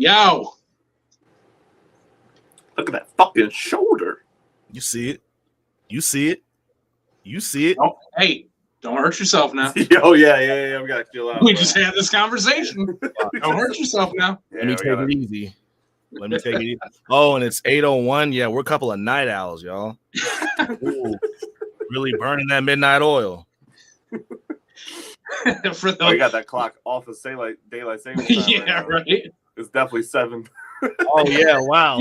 Yo. Look at that fucking shoulder. You see it. You see it. You see it. Oh, hey, don't hurt yourself now. Oh, yeah. We got to chill out. We just had this conversation. Don't hurt yourself now. Let me take it easy. Oh, and it's 8:01. Yeah, we're a couple of night owls, y'all. Ooh, really burning that midnight oil. You got that clock off of daylight saving time. Yeah, right. It's definitely 7. Oh yeah, wow.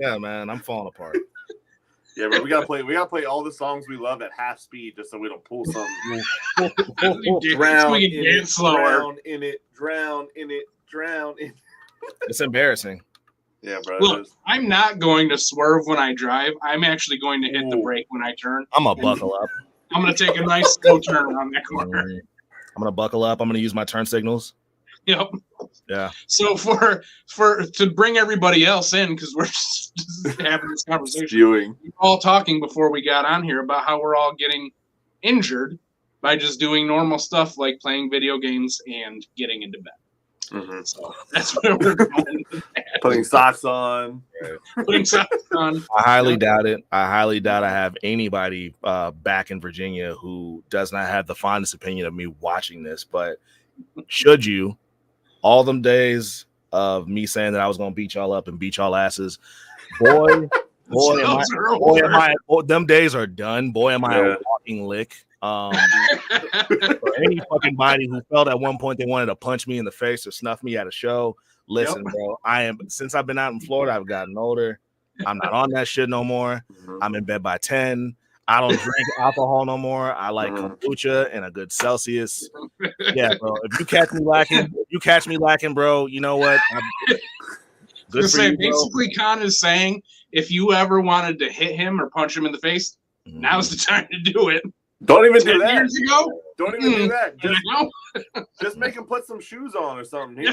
Yeah, man, I'm falling apart. Yeah, but we gotta play all the songs we love at half speed just so we don't pull something. Drown in it. It's embarrassing. Yeah, bro. Look, I'm not going to swerve when I drive. I'm actually going to hit the brake when I turn. I'm gonna buckle up. I'm gonna take a nice slow turn around that corner. I'm gonna buckle up. I'm gonna use my turn signals. Yep. Yeah. So to bring everybody else in, because we're just having this conversation, we're all talking before we got on here about how we're all getting injured by just doing normal stuff like playing video games and getting into bed. Mm-hmm. So that's where we're going. Putting socks on. Putting socks on. I highly doubt it. I have anybody back in Virginia who does not have the fondest opinion of me watching this. But should you, all them days of me saying that I was going to beat y'all up and beat y'all asses, them days are done. Boy, am I a walking lick. For any fucking body who felt at one point they wanted to punch me in the face or snuff me at a show, listen, bro. Since I've been out in Florida, I've gotten older. I'm not on that shit no more. I'm in bed by 10. I don't drink alcohol no more. I like kombucha and a good Celsius. Yeah, bro. If you catch me lacking, bro, you know what? Good for you, bro. Basically, Con is saying if you ever wanted to hit him or punch him in the face, now's the time to do it. Don't even do that. Years ago? Don't even do that. Just make him put some shoes on or something. He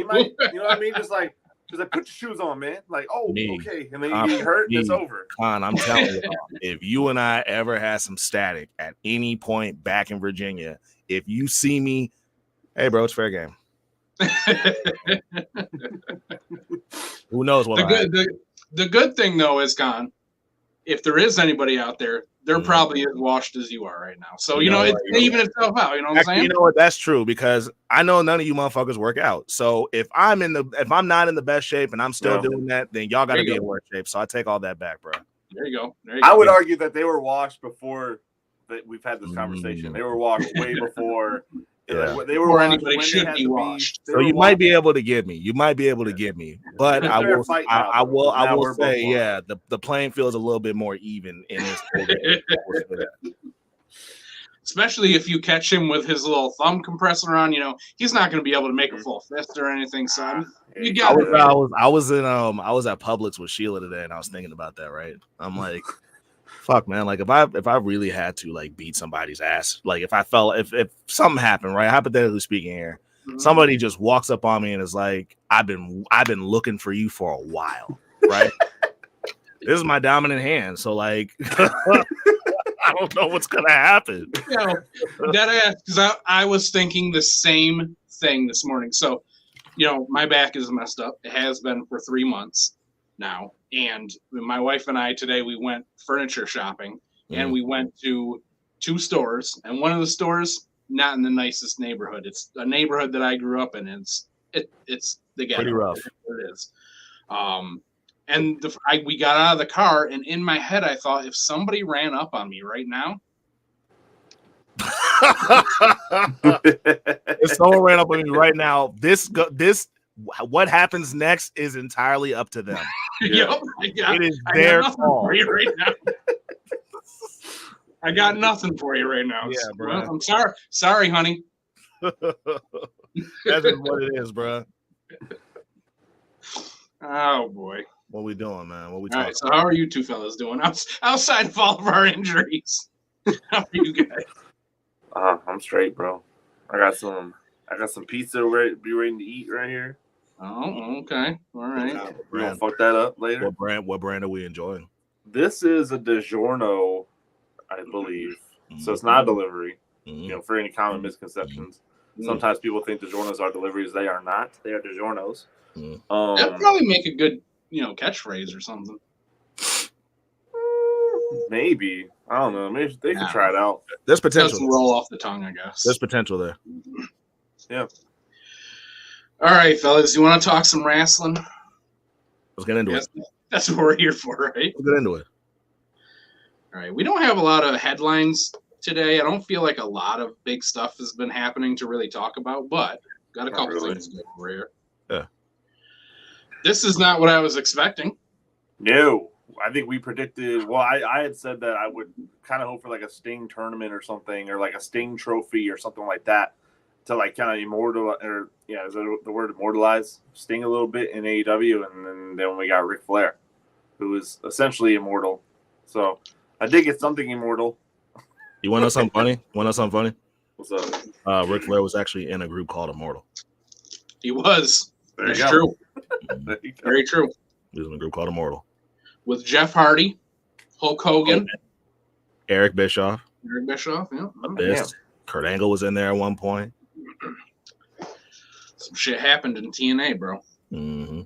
might, you know what I mean? Just like put your shoes on, man. Like, okay. And then you get hurt, it's over. Con, I'm telling you, if you and I ever had some static at any point back in Virginia, if you see me, hey, bro, it's fair game. Who knows what the good thing, though, is, Con, if there is anybody out there, they're probably as washed as you are right now. So, it's even itself out. You know what I'm saying? You know what? That's true, because I know none of you motherfuckers work out. So if I'm not in the best shape and I'm still doing that, then y'all got to be in worse shape. So I take all that back, bro. There you go. I would argue that they were washed before that we've had this conversation. They were washed way before. They were or anybody should be washed. So you might be able to get me. But I will say, the playing field is a little bit more even in this. Especially if you catch him with his little thumb compressor on, he's not going to be able to make a full fist or anything. So you got it. I was at Publix with Sheila today, and I was thinking about that. Right, I'm like, fuck, man. Like if I really had to like beat somebody's ass, like if something happened, right? Hypothetically speaking, here, somebody just walks up on me and is like, I've been looking for you for a while, right? This is my dominant hand, so like. I don't know what's gonna happen. Because I was thinking the same thing this morning. So, my back is messed up. It has been for 3 months now. And my wife and I today, we went furniture shopping, and we went to 2 stores. And one of the stores, not in the nicest neighborhood. It's a neighborhood that I grew up in. It's the ghetto. Pretty rough. It is. And we got out of the car, and in my head, I thought, if somebody ran up on me right now. If someone ran up on me right now, what happens next is entirely up to them. Yep. It is their fault. Right now. I got nothing for you right now. Yeah, bro. Well, I'm sorry. Sorry, honey. That's just what it is, bro. Oh, boy. What we doing, man? What we talking? All right, so how are you two fellas doing outside of all of our injuries? How are you guys? I'm straight, bro. I got some pizza ready to eat right here. Oh, okay. All right. We're gonna fuck that up later. What brand are we enjoying? This is a DiGiorno, I believe. So it's not a delivery. For any common misconceptions. Sometimes people think DiGiorno's are deliveries. They are not. They are DiGiorno's. That'd probably make a good, catchphrase or something. Maybe. I don't know. Maybe they could try it out. There's potential. Doesn't roll off the tongue, I guess. There's potential there. Yeah. All right, fellas. You want to talk some wrestling? Let's get into it. That's what we're here for, right? Let's get into it. All right. We don't have a lot of headlines today. I don't feel like a lot of big stuff has been happening to really talk about, but got a couple things going over here. Yeah. This is not what I was expecting. No. I think we predicted. Well, I had said that I would kind of hope for like a Sting tournament or something, or like a Sting trophy or something like that, to like kind of immortalize, or is that the word, immortalize Sting a little bit in AEW, and then we got Ric Flair, who is essentially immortal. So I did get something immortal. You want to know something funny? What's up? Ric Flair was actually in a group called Immortal. He was. That's true. Very true. He was in a group called Immortal. With Jeff Hardy, Hulk Hogan, Eric Bischoff, yeah. Kurt Angle was in there at one point. Some shit happened in TNA, bro. Mm-hmm.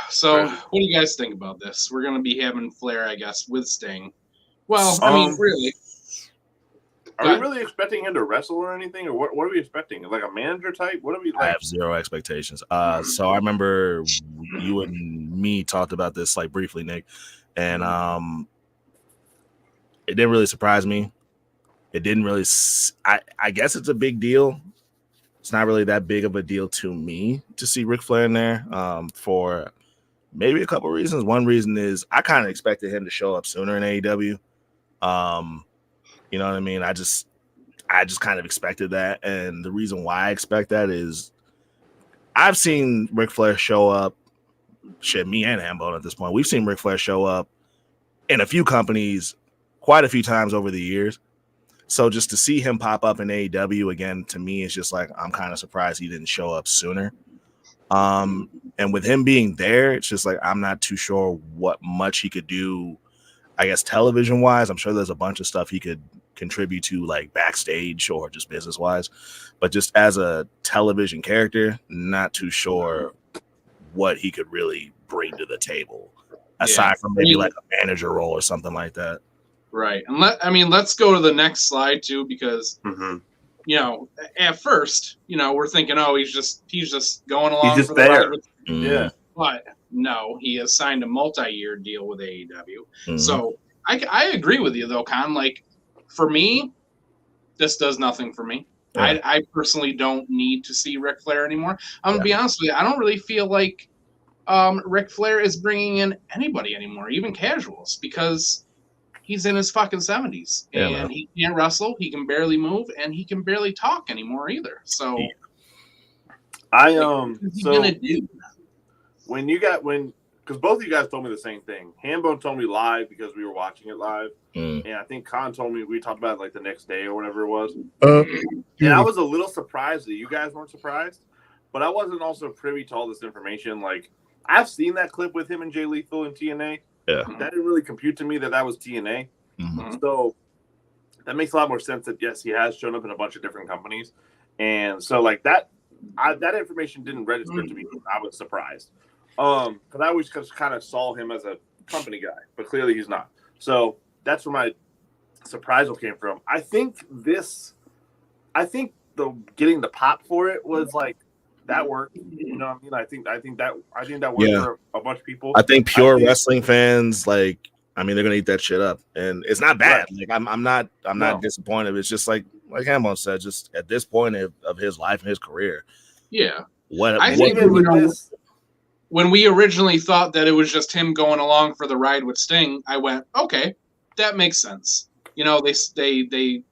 So, what do you guys think about this? We're gonna be having Flair, I guess, with Sting. Well, I mean, really. Are we really expecting him to wrestle or anything, or what are we expecting? Like a manager type? What are we? Like? I have zero expectations. So I remember you and me talked about this like briefly, Nick, and it didn't really surprise me. It didn't really. I guess it's a big deal. It's not really that big of a deal to me to see Ric Flair in there for maybe a couple of reasons. One reason is I kind of expected him to show up sooner in AEW. You know what I mean? I just kind of expected that. And the reason why I expect that is I've seen Ric Flair show up, me and Hambone at this point. We've seen Ric Flair show up in a few companies quite a few times over the years. So just to see him pop up in AEW again, to me, it's just like, I'm kind of surprised he didn't show up sooner. And with him being there, it's just like, I'm not too sure what much he could do, I guess, television wise. I'm sure there's a bunch of stuff he could contribute to, like backstage or just business wise, but just as a television character, not too sure what he could really bring to the table aside from maybe like a manager role or something like that. Right. And let's go to the next slide too, because at first, we're thinking, oh, he's just going along. He's just there. Yeah. But no, he has signed a multi-year deal with AEW. Mm-hmm. So I agree with you though, Con. Like, for me, this does nothing for me. Yeah. I personally don't need to see Ric Flair anymore. I'm going to be honest with you. I don't really feel like Ric Flair is bringing in anybody anymore, even casuals, because he's in his fucking 70s. And he can't wrestle, he can barely move, and he can barely talk anymore either. So, what's he gonna do? Because both of you guys told me the same thing. Hambone told me live because we were watching it live. And I think Con told me, we talked about it like the next day or whatever it was. And I was a little surprised that you guys weren't surprised, but I wasn't also privy to all this information. Like, I've seen that clip with him and Jay Lethal in TNA. Yeah. That didn't really compute to me that was TNA. Mm-hmm. So that makes a lot more sense that, yes, he has shown up in a bunch of different companies. And so, like, that information didn't register to me. I was surprised. Because I always just kind of saw him as a company guy, but clearly he's not. So that's where my surprise came from. I think getting the pop for it was like, that worked. You know what I mean? I think that worked for a bunch of people. I think wrestling fans, like, I mean, they're gonna eat that shit up, and it's not bad. Right. Like, I'm not disappointed. It's just like Hambone said, just at this point of his life and his career. Yeah. When we originally thought that it was just him going along for the ride with Sting, I went, okay, that makes sense. They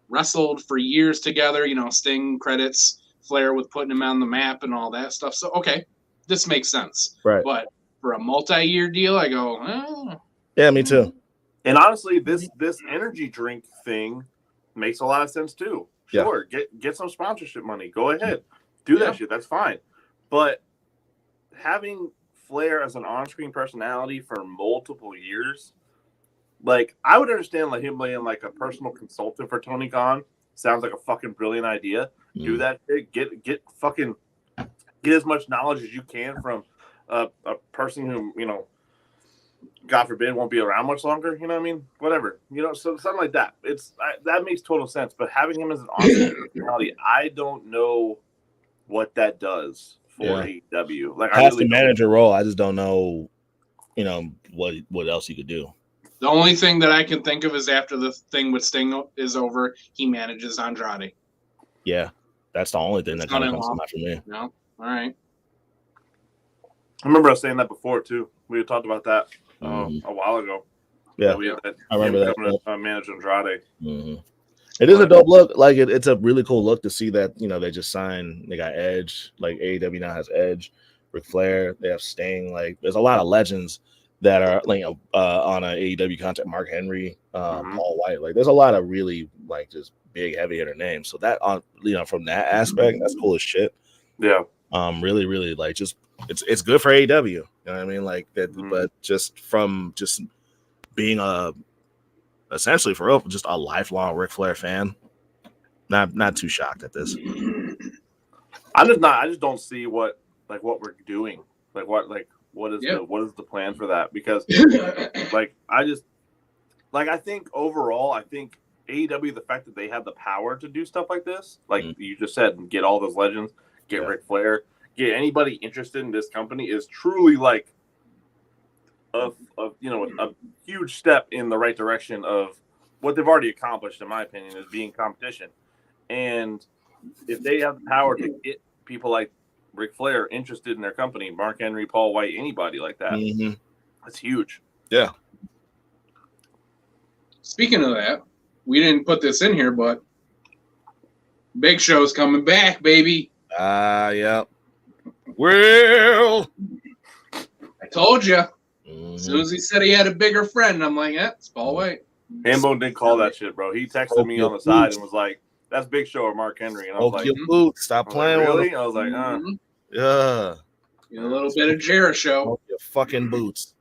wrestled for years together. Sting credits Flair with putting him on the map and all that stuff. So, okay, this makes sense. Right. But for a multi-year deal, I go, Yeah, me too. And honestly, this energy drink thing makes a lot of sense too. Sure, get some sponsorship money. Go ahead. Do that shit. That's fine. But having Flair as an on-screen personality for multiple years, like, I would understand like him being like a personal consultant for Tony Khan sounds like a fucking brilliant idea. Do that shit. Get as much knowledge as you can from a person who, you know, God forbid, won't be around much longer. You know what I mean? Whatever. You know, so something like that. That makes total sense. But having him as an awesome personality, I don't know what that does for AEW. Like, past the manager role, I just don't know, you know, what else he could do. The only thing that I can think of is after the thing with Sting is over, he manages Andrade. Yeah, that's the only thing that kind of comes to mind for me. No, all right. I remember us saying that before too. We had talked about that a while ago. Yeah, I remember that. Manage Andrade. It is a dope look. Like it's a really cool look to see that, you know, they just signed. They got Edge. Like AEW now has Edge, Ric Flair. They have Sting. Like there's a lot of legends that are, like, on a AEW contract. Mark Henry, Paul White. Like there's a lot of really, like, just big heavy hitter names. So that, on, you know, from that aspect, that's cool as shit. Yeah. Really, really, like, just it's good for AEW. You know what I mean? Like that, but just from just being essentially for real, just a lifelong Ric Flair fan, not too shocked at this. I just don't see what we're doing. What is the plan for that? Because I think overall, I think AEW, the fact that they have the power to do stuff like this, like you just said, and get all those legends, get Ric Flair, get anybody interested in this company, is truly like a huge step in the right direction of what they've already accomplished, in my opinion, is being competition. And if they have the power to get people like Ric Flair interested in their company, Mark Henry, Paul White, anybody like that, that's huge. Yeah. Speaking of that, we didn't put this in here, but Big Show's coming back, baby. Yeah. Well, I told you. As soon as he said he had a bigger friend, I'm like, it's Paul White. Hambone didn't call that shit, bro. He texted me on the side and was like, "That's Big Show or Mark Henry." And I was like, your boots. Stop playing with really? him. I was like, yeah. A little bit of Jericho. Your fucking boots.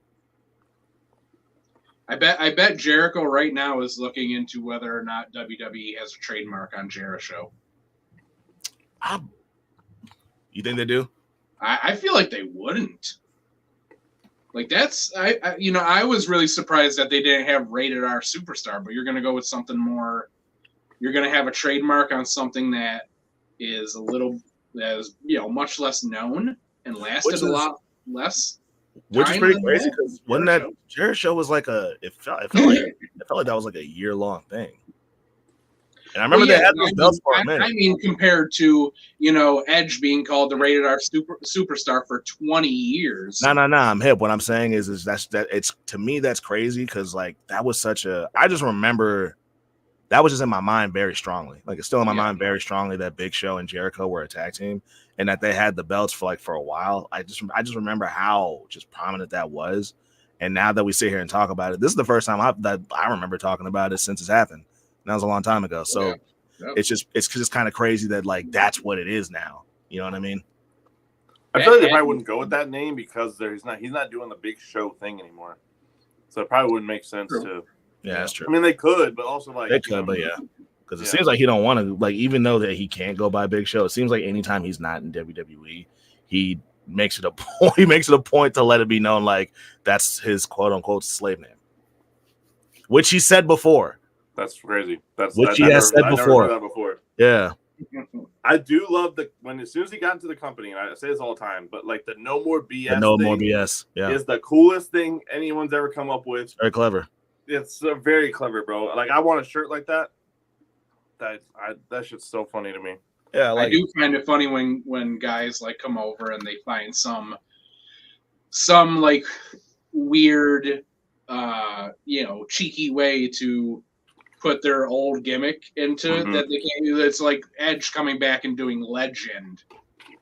I bet Jericho right now is looking into whether or not WWE has a trademark on Jericho. You think they do? I feel like they wouldn't. Like I was really surprised that they didn't have Rated R Superstar, but you're going to go with something more. You're going to have a trademark on something that is much less known and lasted a lot less. Which is pretty crazy, because when that Jericho was like it felt like that was like a year-long thing. And I remember they had those belts for a minute. I mean, compared to, Edge being called the Rated R Superstar for 20 years. No. I'm hip. What I'm saying is it's, to me, that's crazy, because like that was I just remember that was just in my mind very strongly. Like it's still in my mind very strongly that Big Show and Jericho were a tag team, and that they had the belts for a while. I just remember how just prominent that was. And now that we sit here and talk about it, this is the first time I remember talking about it since it's happened. And that was a long time ago. So it's just kind of crazy that like that's what it is now. You know what I mean? I feel like they probably wouldn't go with that name because he's not doing the Big Show thing anymore. So it probably wouldn't make sense to. Yeah, that's true. I mean, they could, but also like they could, but because it seems like he don't want to. Like, even though that he can't go by Big Show, it seems like anytime he's not in WWE, he makes it a point. He makes it a point to let it be known like that's his quote unquote slave name, which he said before. That's crazy. He has said before. Never heard that before. Yeah. I do love as soon as he got into the company, and I say this all the time, but like the no more BS. The no more BS. Yeah. Is the coolest thing anyone's ever come up with. Very clever. It's very clever, bro. Like I want a shirt like that. That shit's so funny to me. Yeah, I do find it funny when guys like come over and they find some like weird, cheeky way to put their old gimmick into that they can't do. It's like Edge coming back and doing Legend.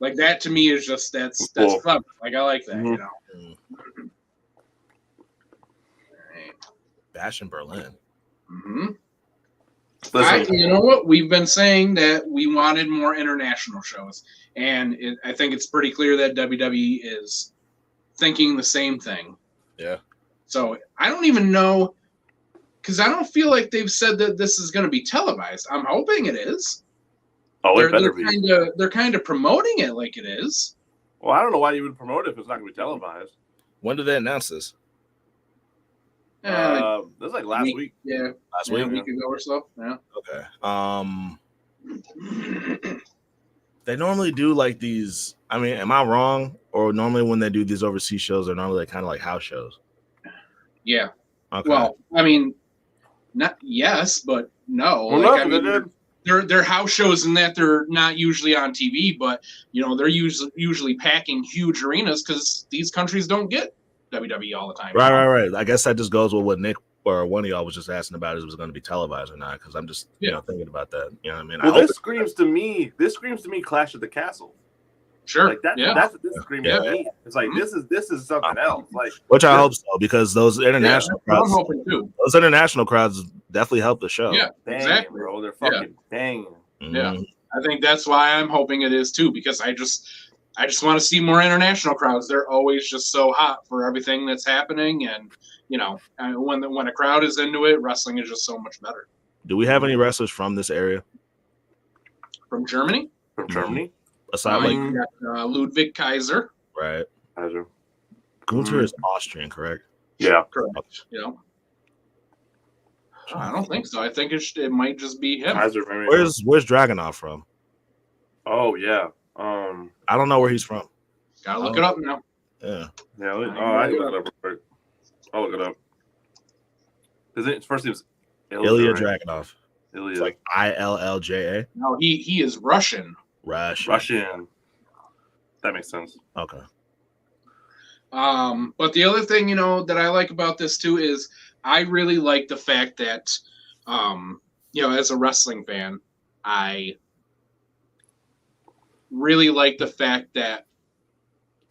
Like that to me is just that's cool. clever. Like I like that, Bash in Berlin. You know what? We've been saying that we wanted more international shows, and I think it's pretty clear that WWE is thinking the same thing. Yeah. So I don't even know because I don't feel like they've said that this is going to be televised. I'm hoping it is. Oh, it better be. They're kind of promoting it like it is. Well, I don't know why you would promote it if it's not going to be televised. When did they announce this? This was like last week. Yeah, last week, a week ago or so. Yeah. Okay. They normally do like these. I mean, am I wrong? Or normally when they do these overseas shows, they're normally kind of like house shows. Yeah. Okay. Well, I mean, not yes, but no. Well, like, I mean, they're house shows in that they're not usually on TV, but they're usually packing huge arenas because these countries don't get WWE all the time. Right. I guess that just goes with what Nick or one of y'all was just asking about, is it was going to be televised or not? Because I'm just thinking about that. You know what I mean? Well, this screams to me Clash at the Castle. Sure. Like that's what this screams to me. It's like this is something else. Like, which I hope so, because those international crowds, I'm hoping too. Those international crowds definitely help the show. Yeah, exactly, bro. They're fucking banging. Mm-hmm. Yeah, I think that's why I'm hoping it is too, because I just want to see more international crowds. They're always just so hot for everything that's happening, and when a crowd is into it, wrestling is just so much better. Do we have any wrestlers from this area? From Germany? From Germany? Aside, you got Ludwig Kaiser. Right. Kaiser. Gunther is Austrian, correct? Yeah. Correct. I don't think so. I think it might just be him. Kaiser, where's Dragunov from? Oh yeah. I don't know where he's from. Gotta look it up now. Yeah. I can look it up. I'll look it up. His first name's Ilya Dragunov. Ilya. It's like Illja. No, he is Russian. Russian. That makes sense. Okay. But the other thing, that I like about this too is I really like the fact that, as a wrestling fan, I really like the fact that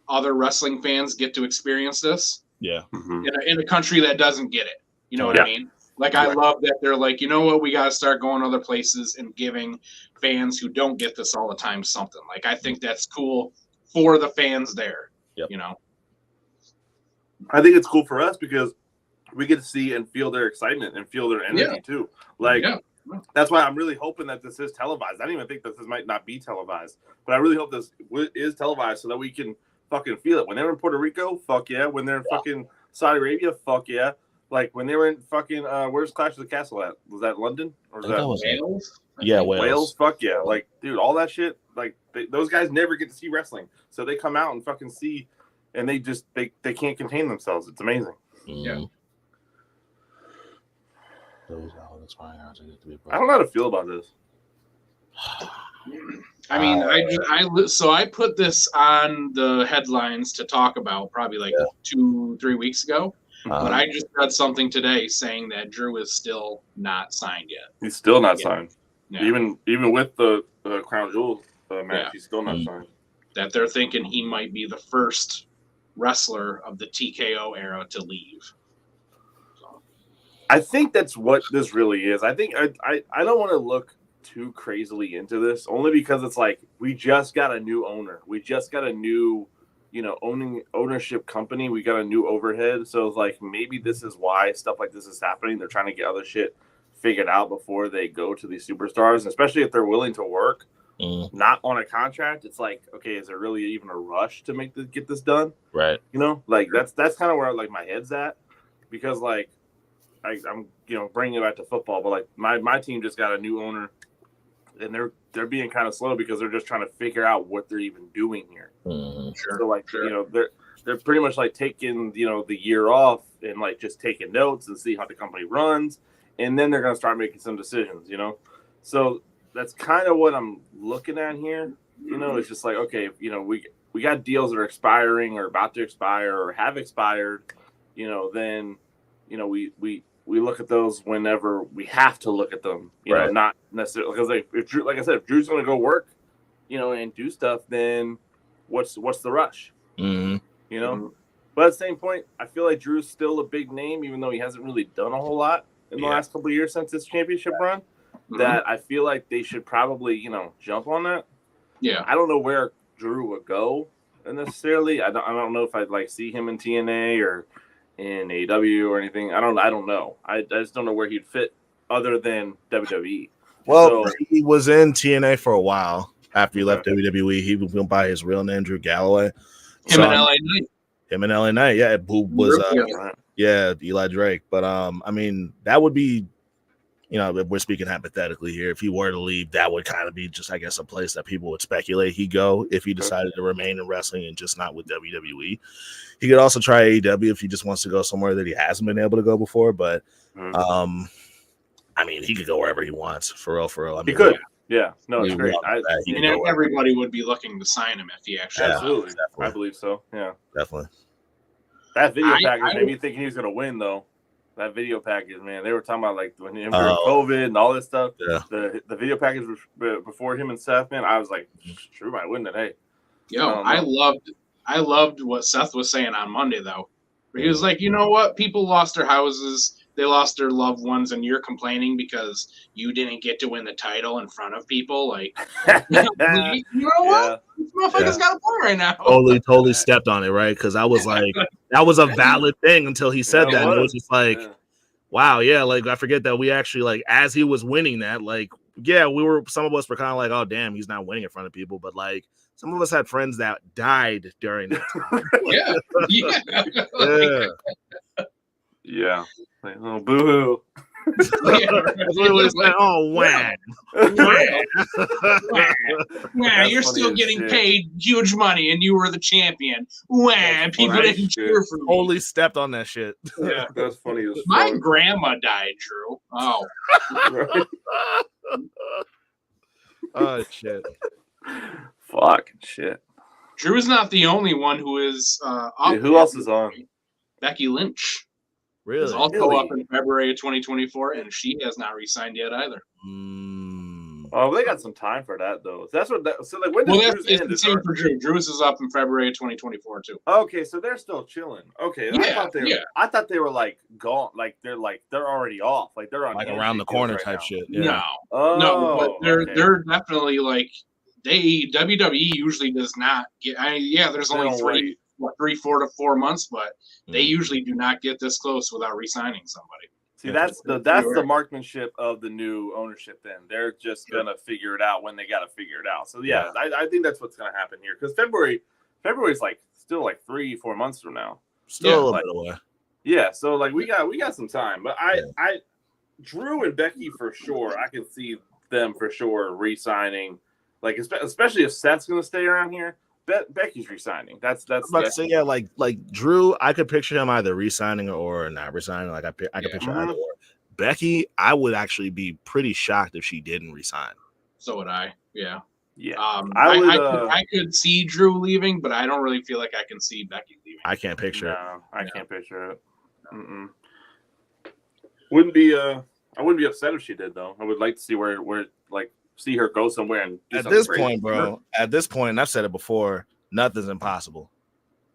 other wrestling fans get to experience this. Yeah. Mm-hmm. In a country that doesn't get it. You know what I mean? Like, I love that they're like, you know what, we got to start going other places and giving fans who don't get this all the time something. Like, I think that's cool for the fans there. Yep. I think it's cool for us because we get to see and feel their excitement and feel their energy too. Like, that's why I'm really hoping that this is televised. I don't even think that this might not be televised, but I really hope this is televised so that we can fucking feel it. When they're in Puerto Rico, fuck yeah. When they're in fucking Saudi Arabia, fuck yeah. Like when they were in fucking where's Clash of the Castle at? Was that London or was that Wales? Yeah, Wales. Fuck yeah! Like, dude, all that shit. Like, those guys never get to see wrestling, so they come out and fucking see, and they just they can't contain themselves. It's amazing. Yeah. I don't know how to feel about this. I mean, I put this on the headlines to talk about probably like 2-3 weeks ago. But I just read something today saying that Drew is still not signed yet. He's still not signed. Yeah. Even with the Crown Jewel match, he's still not signed. That they're thinking he might be the first wrestler of the TKO era to leave. So. I think that's what this really is. I think I don't want to look too crazily into this, only because it's like we just got a new owner. We just got a new ownership company. We got a new overhead. So it's like maybe this is why stuff like this is happening. They're trying to get other shit figured out before they go to these superstars, and especially if they're willing to work not on a contract. It's like, okay, is there really even a rush to get this done? Right. Like that's kind of where like my head's at, because like I'm bringing it back to football, but like my team just got a new owner, and they're being kind of slow because they're just trying to figure out what they're even doing here. Sure. So like they're pretty much like taking the year off and like just taking notes and see how the company runs, and then they're gonna start making some decisions. So that's kind of what I'm looking at here. It's just like, okay, we got deals that are expiring or about to expire or have expired. Then we look at those whenever we have to look at them, right. Not necessarily because if Drew's going to go work, and do stuff, then what's the rush? Mm-hmm. But at the same point, I feel like Drew's still a big name, even though he hasn't really done a whole lot in the last couple of years since his championship run. That I feel like they should probably, jump on that. Yeah. I don't know where Drew would go necessarily. I don't know if I'd like see him in TNA or, in AEW or anything. I don't know. I just don't know where he'd fit other than WWE. Well, he was in TNA for a while after he left WWE. He went by his real name, Drew Galloway. Him and LA Knight. Him and LA Knight, yeah, who was Eli Drake. But I mean, that would be, you know, if we're speaking hypothetically here, if he were to leave, that would kind of be just, I guess, a place that people would speculate he'd go if he decided to remain in wrestling and just not with WWE. He could also try AEW if he just wants to go somewhere that he hasn't been able to go before. But I mean, he could go wherever he wants, for real. I mean, he could. Yeah, no, it's great. Everybody would be looking to sign him if he actually. Absolutely, I believe so. Yeah, definitely. That video package made me thinking he was going to win, though. That video package, man. They were talking about like when him during COVID and all this stuff. Yeah. The video package before him and Seth, man. I was like, Drew might win today. Yo, I loved what Seth was saying on Monday though. He was like, you know what? People lost their houses. They lost their loved ones, and you're complaining because you didn't get to win the title in front of people. Like, you know what? This motherfucker's got a point right now. Totally stepped on it, right? Because I was like, that was a valid thing until he said that. It was just like, wow, yeah. Like, I forget that we actually, like, as he was winning that, like, yeah, some of us were kind of like, oh, damn, he's not winning in front of people. But, like, some of us had friends that died during that time. Yeah. Like, oh, boo-hoo. Oh, wham. You're still getting paid huge money, and you were the champion. Wham! People didn't cheer for me. Totally stepped on that shit. Yeah, that's funny. My grandma died, Drew. Oh. Oh, shit. Fucking shit. Drew's not the only one who is who else is on? Becky Lynch. Really? Is also up in February of 2024, and she has not re-signed yet either. Oh, they got some time for that though. So like when does Drew's end? The same for Drew. Drew's is up in February of 2024 too. Okay, so they're still chilling. Okay, I thought they were like gone. Like they're already off. Like they're on like around the corner type shit. Yeah. No, but they're definitely like WWE usually does not get. There's only 3, 4 to 4 months, but they usually do not get this close without re-signing somebody. See, that's the marksmanship of the new ownership. Then they're just gonna figure it out when they gotta figure it out. So I think that's what's gonna happen here because February's like still like 3-4 months from now. Still a little bit away. Yeah, so like we got some time, but I Drew and Becky for sure. I can see them for sure re-signing. Like especially if Seth's gonna stay around here. Becky's resigning. That's about to say, yeah, like Drew, I could picture him either resigning or not resigning. Like I could picture either or. Becky, I would actually be pretty shocked if she didn't resign. So would I. Yeah. Yeah. I could see Drew leaving, but I don't really feel like I can see Becky leaving. I can't picture it. I can't picture it. I wouldn't be upset if she did though. I would like to see where like see her go somewhere and at this point, bro. At this point, and I've said it before, nothing's impossible.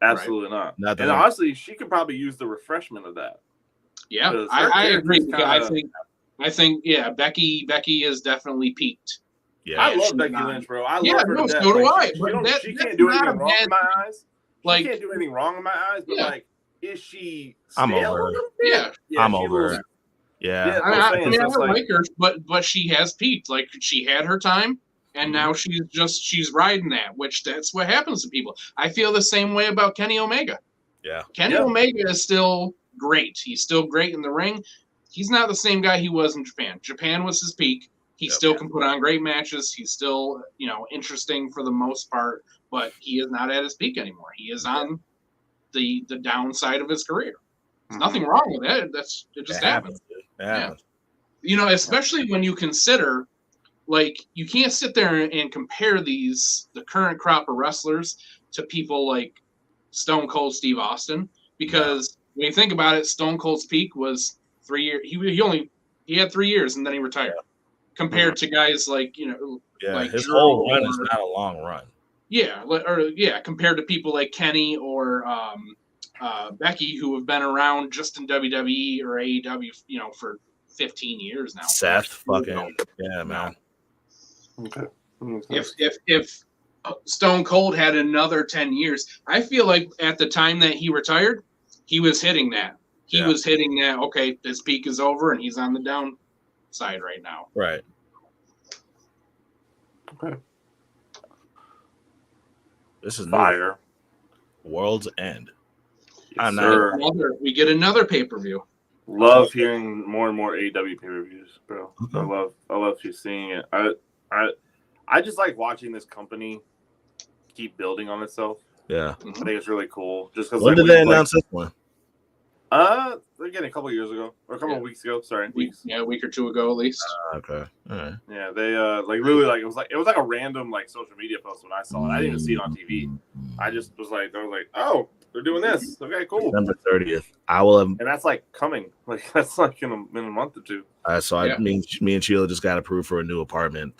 Absolutely not. Nothing. And honestly, she could probably use the refreshment of that. Yeah, I agree. I think Becky is definitely peaked. Yeah, I love Becky Lynch, bro. I love her. So do I. She can't do anything wrong in my eyes. She can't do anything wrong in my eyes. But like, is she? I'm over her. Yeah, I'm over her. Yeah, I like her, but she has peaked. Like she had her time, and now she's riding that. Which that's what happens to people. I feel the same way about Kenny Omega. Yeah, Kenny Omega is still great. He's still great in the ring. He's not the same guy he was in Japan. Japan was his peak. He still can put on great matches. He's still interesting for the most part, but he is not at his peak anymore. He is on the downside of his career. There's nothing wrong with it. It just happens. Yeah. Especially when you consider, like, you can't sit there and compare the current crop of wrestlers to people like Stone Cold Steve Austin, because when you think about it, Stone Cold's peak was 3 years. He had 3 years and then he retired. Compared to guys like like his Drew whole run is not a long run. Yeah, compared to people like Kenny or Becky, who have been around just in WWE or AEW, for 15 years now. Seth, fucking man. Okay. If Stone Cold had another 10 years, I feel like at the time that he retired, he was hitting that. He Yeah. was hitting that. Okay, his peak is over, and he's on the downside right now. Right. Okay. This is Fire. World's End. Yes, sir. We get another pay-per-view. Love hearing more and more AEW pay-per-views, bro. I love seeing it. I just like watching this company keep building on itself. Yeah. I think it's really cool. Just because When did they announce this one? Again, a couple years ago or a couple of weeks ago. Sorry, weeks. Yeah, a week or two ago at least. Okay. All right. Yeah, they like really like it was like a random like social media post when I saw it. I didn't even see it on TV. I just was like, oh, they're doing this. Okay, cool. December 30th. I will have, and that's like coming. Like that's like in a month or two. me and Sheila just got approved for a new apartment.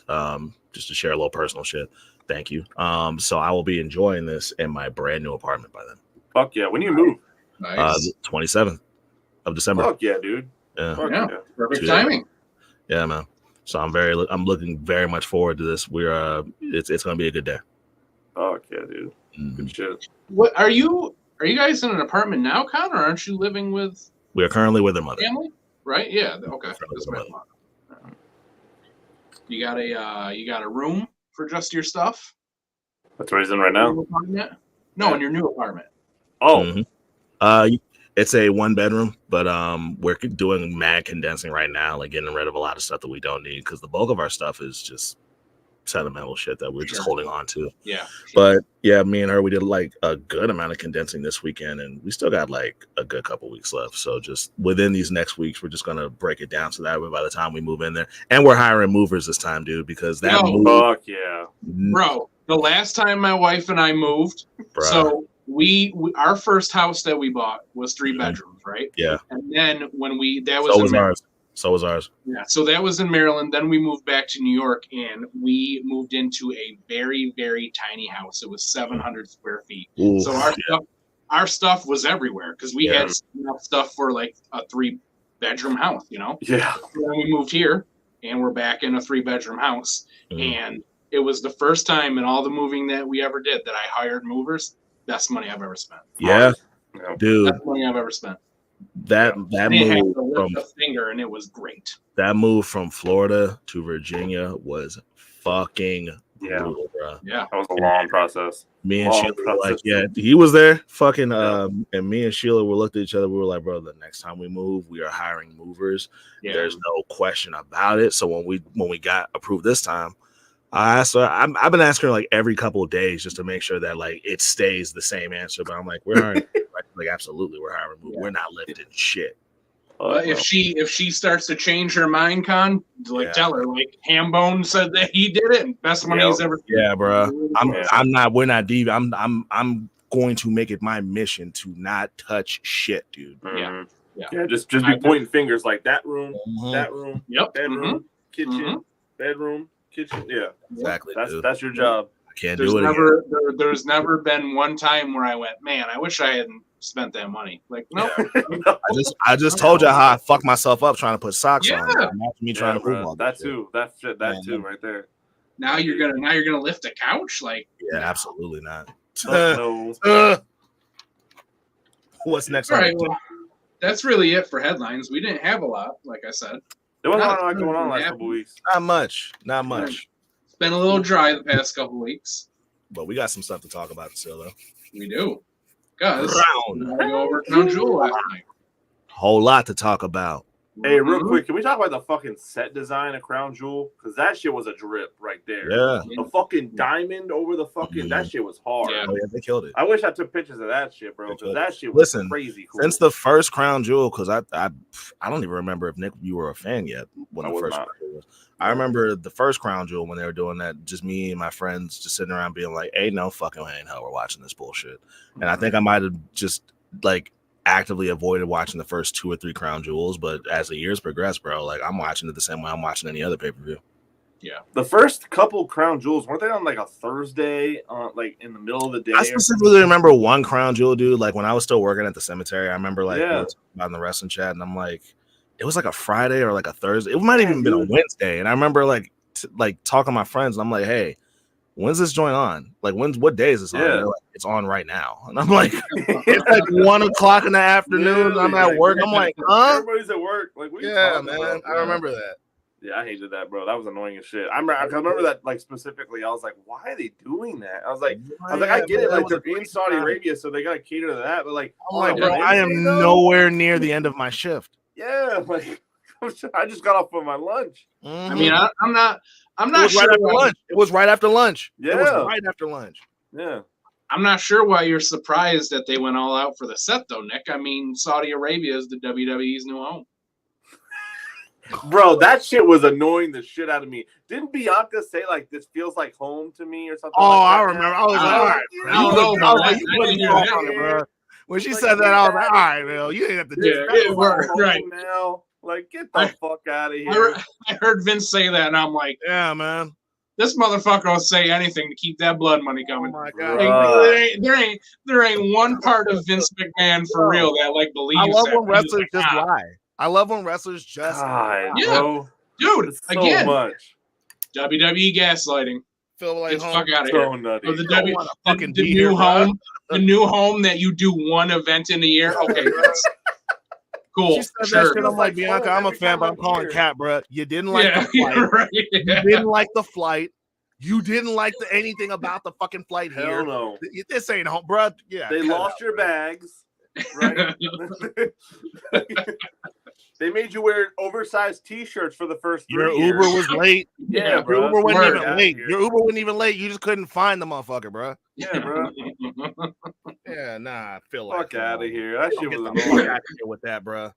Just to share a little personal shit. Thank you. So I will be enjoying this in my brand new apartment by then. Fuck yeah! When do you move? Nice. 27th of December. Fuck yeah, dude. Yeah. Yeah. Perfect timing. Yeah, man. So I'm looking very much forward to this. It's gonna be a good day. Fuck yeah, dude. Good shit. What are you guys in an apartment now, Con, or aren't you living with? We are currently with their mother. Family, right? Yeah. Okay. That's what I thought. You got a room for just your stuff? That's where he's in right now. No, in your new apartment. Oh. Mm-hmm. It's a 1-bedroom, but we're doing mad condensing right now, like getting rid of a lot of stuff that we don't need because the bulk of our stuff is just sentimental shit that we're just holding on to. Yeah. But yeah, me and her, we did like a good amount of condensing this weekend, and we still got like a good couple weeks left. So just within these next weeks, we're just gonna break it down so that way by the time we move in there, and we're hiring movers this time, dude, because that fuck yeah, bro. The last time my wife and I moved, so we our first house that we bought was 3 bedrooms, right? Yeah. And then when So was ours. Yeah. So that was in Maryland. Then we moved back to New York, and we moved into a very, very tiny house. It was 700 square feet. Ooh, so our stuff was everywhere because we had enough stuff for like a 3-bedroom house, you know? Yeah. So then we moved here, and we're back in a 3-bedroom house. And it was the first time in all the moving that we ever did that I hired movers. Best money I've ever spent. Yeah, dude. Best money I've ever spent. That move from a finger, and it was great. That move from Florida to Virginia was fucking brutal, bro. Yeah, that was a long process. Me and Sheila were like, yeah, he was there, fucking. And me and Sheila were looked at each other. We were like, bro, the next time we move, we are hiring movers. Yeah. There's no question about it. So when we got approved this time, I asked her. I've been asking her like every couple of days just to make sure that like it stays the same answer. But I'm like, we're hiring. Like absolutely, we're hiring. Yeah. We're not lifting shit. If she starts to change her mind, Con, tell her like Hambone said that he did it and best money he's ever seen. Yeah, bro. I'm not. We're not deep. I'm going to make it my mission to not touch shit, dude. Mm-hmm. Yeah. Just be pointing fingers like that room, that room, bedroom, kitchen, bedroom, kitchen. Yeah, exactly. That's your job. I can't do it. There's never been one time where I went, man, I wish I hadn't spent that money. Like, no. I just told you how I fucked myself up trying to put socks on. Imagine me trying to prove all that too. That too, right there. Now you're gonna lift a couch, like absolutely not. What's next? All right, well, that's really it for headlines. We didn't have a lot, like I said. There wasn't a lot going on last couple weeks. Not much. It's been a little dry the past couple weeks. But we got some stuff to talk about still, though. We do. Guys, we go over Crown Jewel last night. Whole lot to talk about. Hey, real quick, can we talk about the fucking set design of Crown Jewel? Because that shit was a drip right there. Yeah. The fucking diamond over the fucking, that shit was hard. Yeah, they killed it. I wish I took pictures of that shit, bro, because that shit was crazy cool. Since the first Crown Jewel, because I don't even remember if Nick, you were a fan yet when the first Crown Jewel was. I remember the first Crown Jewel when they were doing that, just me and my friends just sitting around being like, hey, no fucking way in hell we're watching this bullshit. And I think I might have just like actively avoided watching the first 2 or 3 Crown Jewels, but as the years progressed, bro, like I'm watching it the same way I'm watching any other pay-per-view. Yeah. The first couple Crown Jewels, weren't they on like a Thursday, like in the middle of the day? I specifically remember one Crown Jewel, dude. Like when I was still working at the cemetery, I remember like about in the wrestling chat, and I'm like, it was like a Friday or like a Thursday. It might have even been a Wednesday. And I remember like talking to my friends, and I'm like, hey, when's this joint on? Like, what day is this on? Yeah. Like, it's on right now. And I'm like, it's like 1 o'clock in the afternoon. I'm at work. I'm like, huh? Everybody's at work. Like, what are you Yeah, talking man. about, I remember that. Yeah, I hated that, bro. That was annoying as shit. I remember that, like, specifically. I was like, why are they doing that? I was like, I get it. Like, they're in Saudi Arabia, so they got to cater to that. But, like, I'm like, bro, I am nowhere near the end of my shift. Yeah, like, I just got off of my lunch. I mean, I'm not sure. It was right after lunch. Yeah. It was right after lunch. Yeah. I'm not sure why you're surprised that they went all out for the set, though, Nick. I mean, Saudi Arabia is the WWE's new home. Bro, that shit was annoying the shit out of me. Didn't Bianca say, like, this feels like home to me or something? Oh, like that? I remember. I was like, all right, bro. I don't know. You put me off on it, bro. When she said that, I was like, all right, Bill, you didn't have to do that. Right now. Like, get the fuck out of here. I heard Vince say that, and I'm like, yeah, man. This motherfucker will say anything to keep that blood money coming. Oh my God. Like, there ain't one part of Vince McMahon for real that like believes. I love that. when wrestlers just lie. I love when wrestlers just lie. Yeah, bro. Dude. So again, much WWE gaslighting. Feel like get the fuck out of so here. Nutty. So the new home that you do one event in a year. Okay, that's cool. She said that shit. I'm like, Bianca, I'm a fan, but I'm calling Cat, bro. You didn't like the flight. Right. You didn't like the flight. You didn't like anything about the fucking flight here. Hell no. This ain't home, bro. Yeah. They lost your bags, right? They made you wear oversized T-shirts for the first 3 Your years. Uber was late. Yeah, bro. Your Uber wasn't Word. even late. Your Uber wasn't even late. You just couldn't find the motherfucker, bro. Yeah, bro. Yeah, nah. I feel like Fuck out of here. That shit was fuck annoying. out of here with that, bro.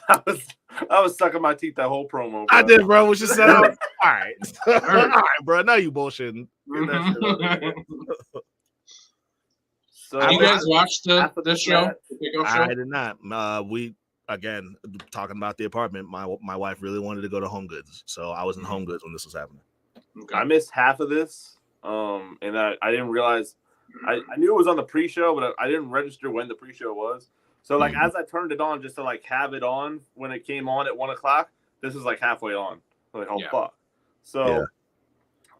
I was sucking my teeth that whole promo. Bro. I did, bro. What you said? All right, all right, bro. Now you bullshitting. So you guys watched this show? I did not. We again talking about the apartment. My wife really wanted to go to Home Goods, so I was in Home Goods when this was happening. Okay. I missed half of this, and I didn't realize. I knew it was on the pre-show, but I didn't register when the pre-show was. So like as I turned it on just to like have it on when it came on at 1 o'clock, this is like halfway on. I'm like, oh fuck. So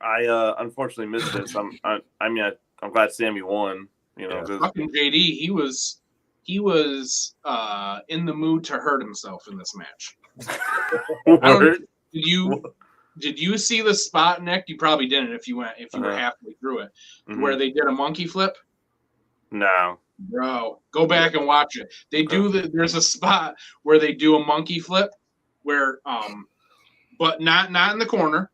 I unfortunately missed this. I'm glad Sammy won. You know, fucking JD, he was in the mood to hurt himself in this match. Did you see the spot, Nick? You probably didn't if you were halfway through it, where they did a monkey flip. No, bro, go back and watch it. There's a spot where they do a monkey flip, where but not in the corner.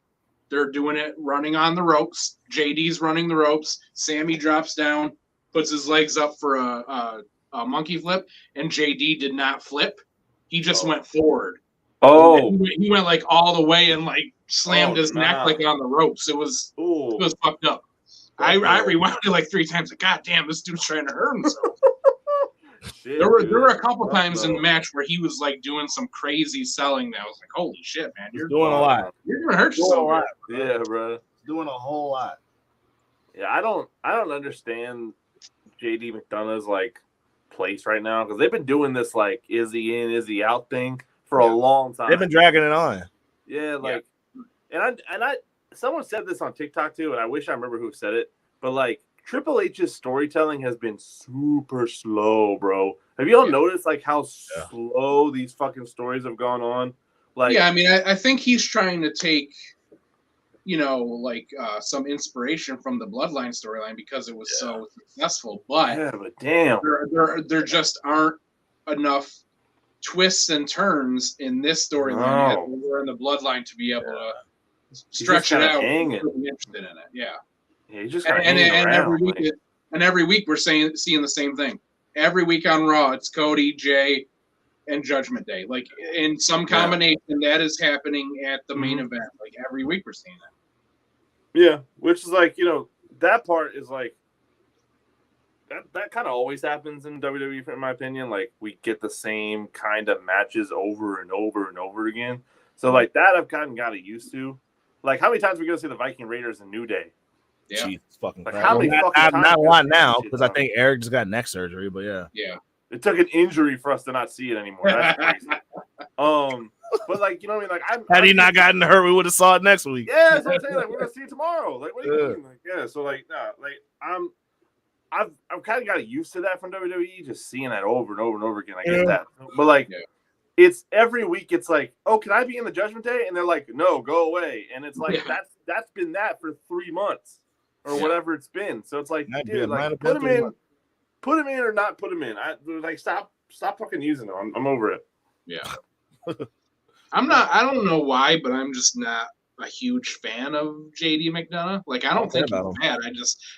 They're doing it running on the ropes. JD's running the ropes. Sammy drops down, puts his legs up for a monkey flip, and JD did not flip. He just went forward. Oh, he went like all the way and like slammed his neck like on the ropes. It was fucked up. I rewound it like 3 times. Like, God damn, this dude's trying to hurt himself. Shit, there were a couple times in the match where he was like doing some crazy selling that I was like, holy shit, man, you're doing a lot. You're gonna hurt yourself. Yeah, bro. Doing a whole lot. Yeah, I don't understand JD McDonough's like place right now because they've been doing this like is he in, is he out thing for a long time. They've been dragging it on. Yeah, like and I someone said this on TikTok too, and I wish I remember who said it, but like Triple H's storytelling has been super slow, bro. Have you all noticed like how slow these fucking stories have gone on? Like, I mean, I think he's trying to take, like some inspiration from the Bloodline storyline because it was so successful. But damn, there just aren't enough twists and turns in this storyline that were in the Bloodline to be able to stretch it out. I'm interested in it. Yeah. Yeah, he's just every week we're seeing the same thing. Every week on Raw, it's Cody, Jay, and Judgment Day. Like in some combination, that is happening at the main event. Like every week we're seeing that. Yeah, which is like that part is like that kind of always happens in WWE, in my opinion. Like we get the same kind of matches over and over and over again. So like that I've kind of got it used to. Like how many times are we gonna see the Viking Raiders and New Day? Yeah. Jesus fucking like how many fucking times not a lot now because I think Eric just got neck surgery, but yeah. It took an injury for us to not see it anymore. That's crazy. But But like, you know what I mean? Like, had he not gotten hurt, we would have saw it next week. Yeah, that's what I'm saying. Like, we're gonna see it tomorrow. Like, what do you mean? Like, yeah. So like, nah, like I've kind of got used to that from WWE, just seeing that over and over and over again. I get that, but like. Yeah. It's every week. It's like, oh, can I be in the Judgment Day? And they're like, no, go away. And it's like that's been that for 3 months or whatever it's been. So it's like, dude, like put him in or not put him in. I like stop fucking using him. I'm over it. Yeah, I don't know why, but I'm just not a huge fan of JD McDonough. Like, I don't think he's bad.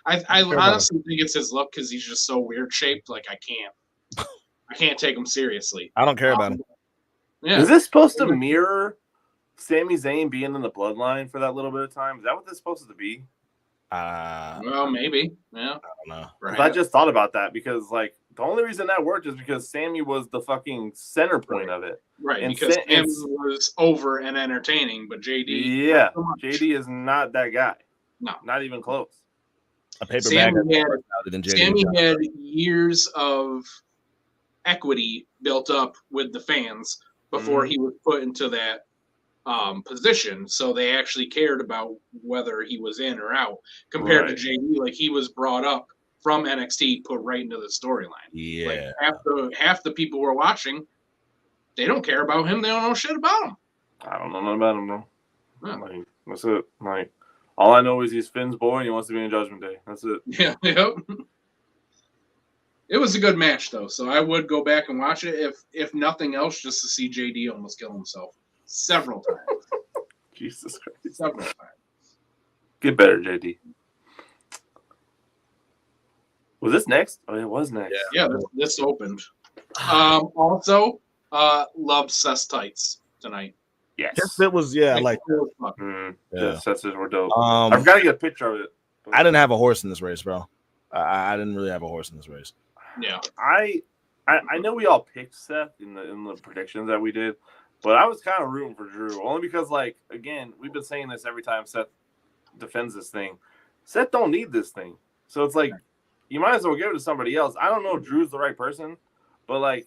I honestly think it's his look because he's just so weird shaped. Like, I can't take him seriously. I don't care about him. Yeah. Is this supposed to mirror Sami Zayn being in the bloodline for that little bit of time? Is that what this is supposed to be? Well, maybe. Yeah. I don't know. Right. I just thought about that because, like, the only reason that worked is because Sammy was the fucking center point of it. Right. And because Sammy was over and entertaining, but JD. Yeah. JD is not that guy. No. Not even close. A paper bag. Sammy had years of equity built up with the fans before he was put into that position, so they actually cared about whether he was in or out. Compared to JD, like he was brought up from NXT, put right into the storyline. Yeah, like half the people who are watching, they don't care about him. They don't know shit about him. I don't know nothing about him, bro. Yeah. Like, that's it. Like, all I know is he's Finn's boy and he wants to be in Judgment Day. That's it. Yeah. Yep. It was a good match, though, so I would go back and watch it, if nothing else, just to see JD almost kill himself several times. Jesus Christ. Several times. Get better, JD. Was this next? Oh, it was next. Yeah, this opened. Also, loved Seth's tights tonight. Yes. It was, like yeah, Seth's were dope. I've got to get a picture of it. I didn't have a horse in this race, bro. I didn't really have a horse in this race. Yeah, I know we all picked Seth in the predictions that we did, but I was kind of rooting for Drew only because, like, again, we've been saying this every time Seth defends this thing. Seth don't need this thing, so it's like you might as well give it to somebody else. I don't know if Drew's the right person, but like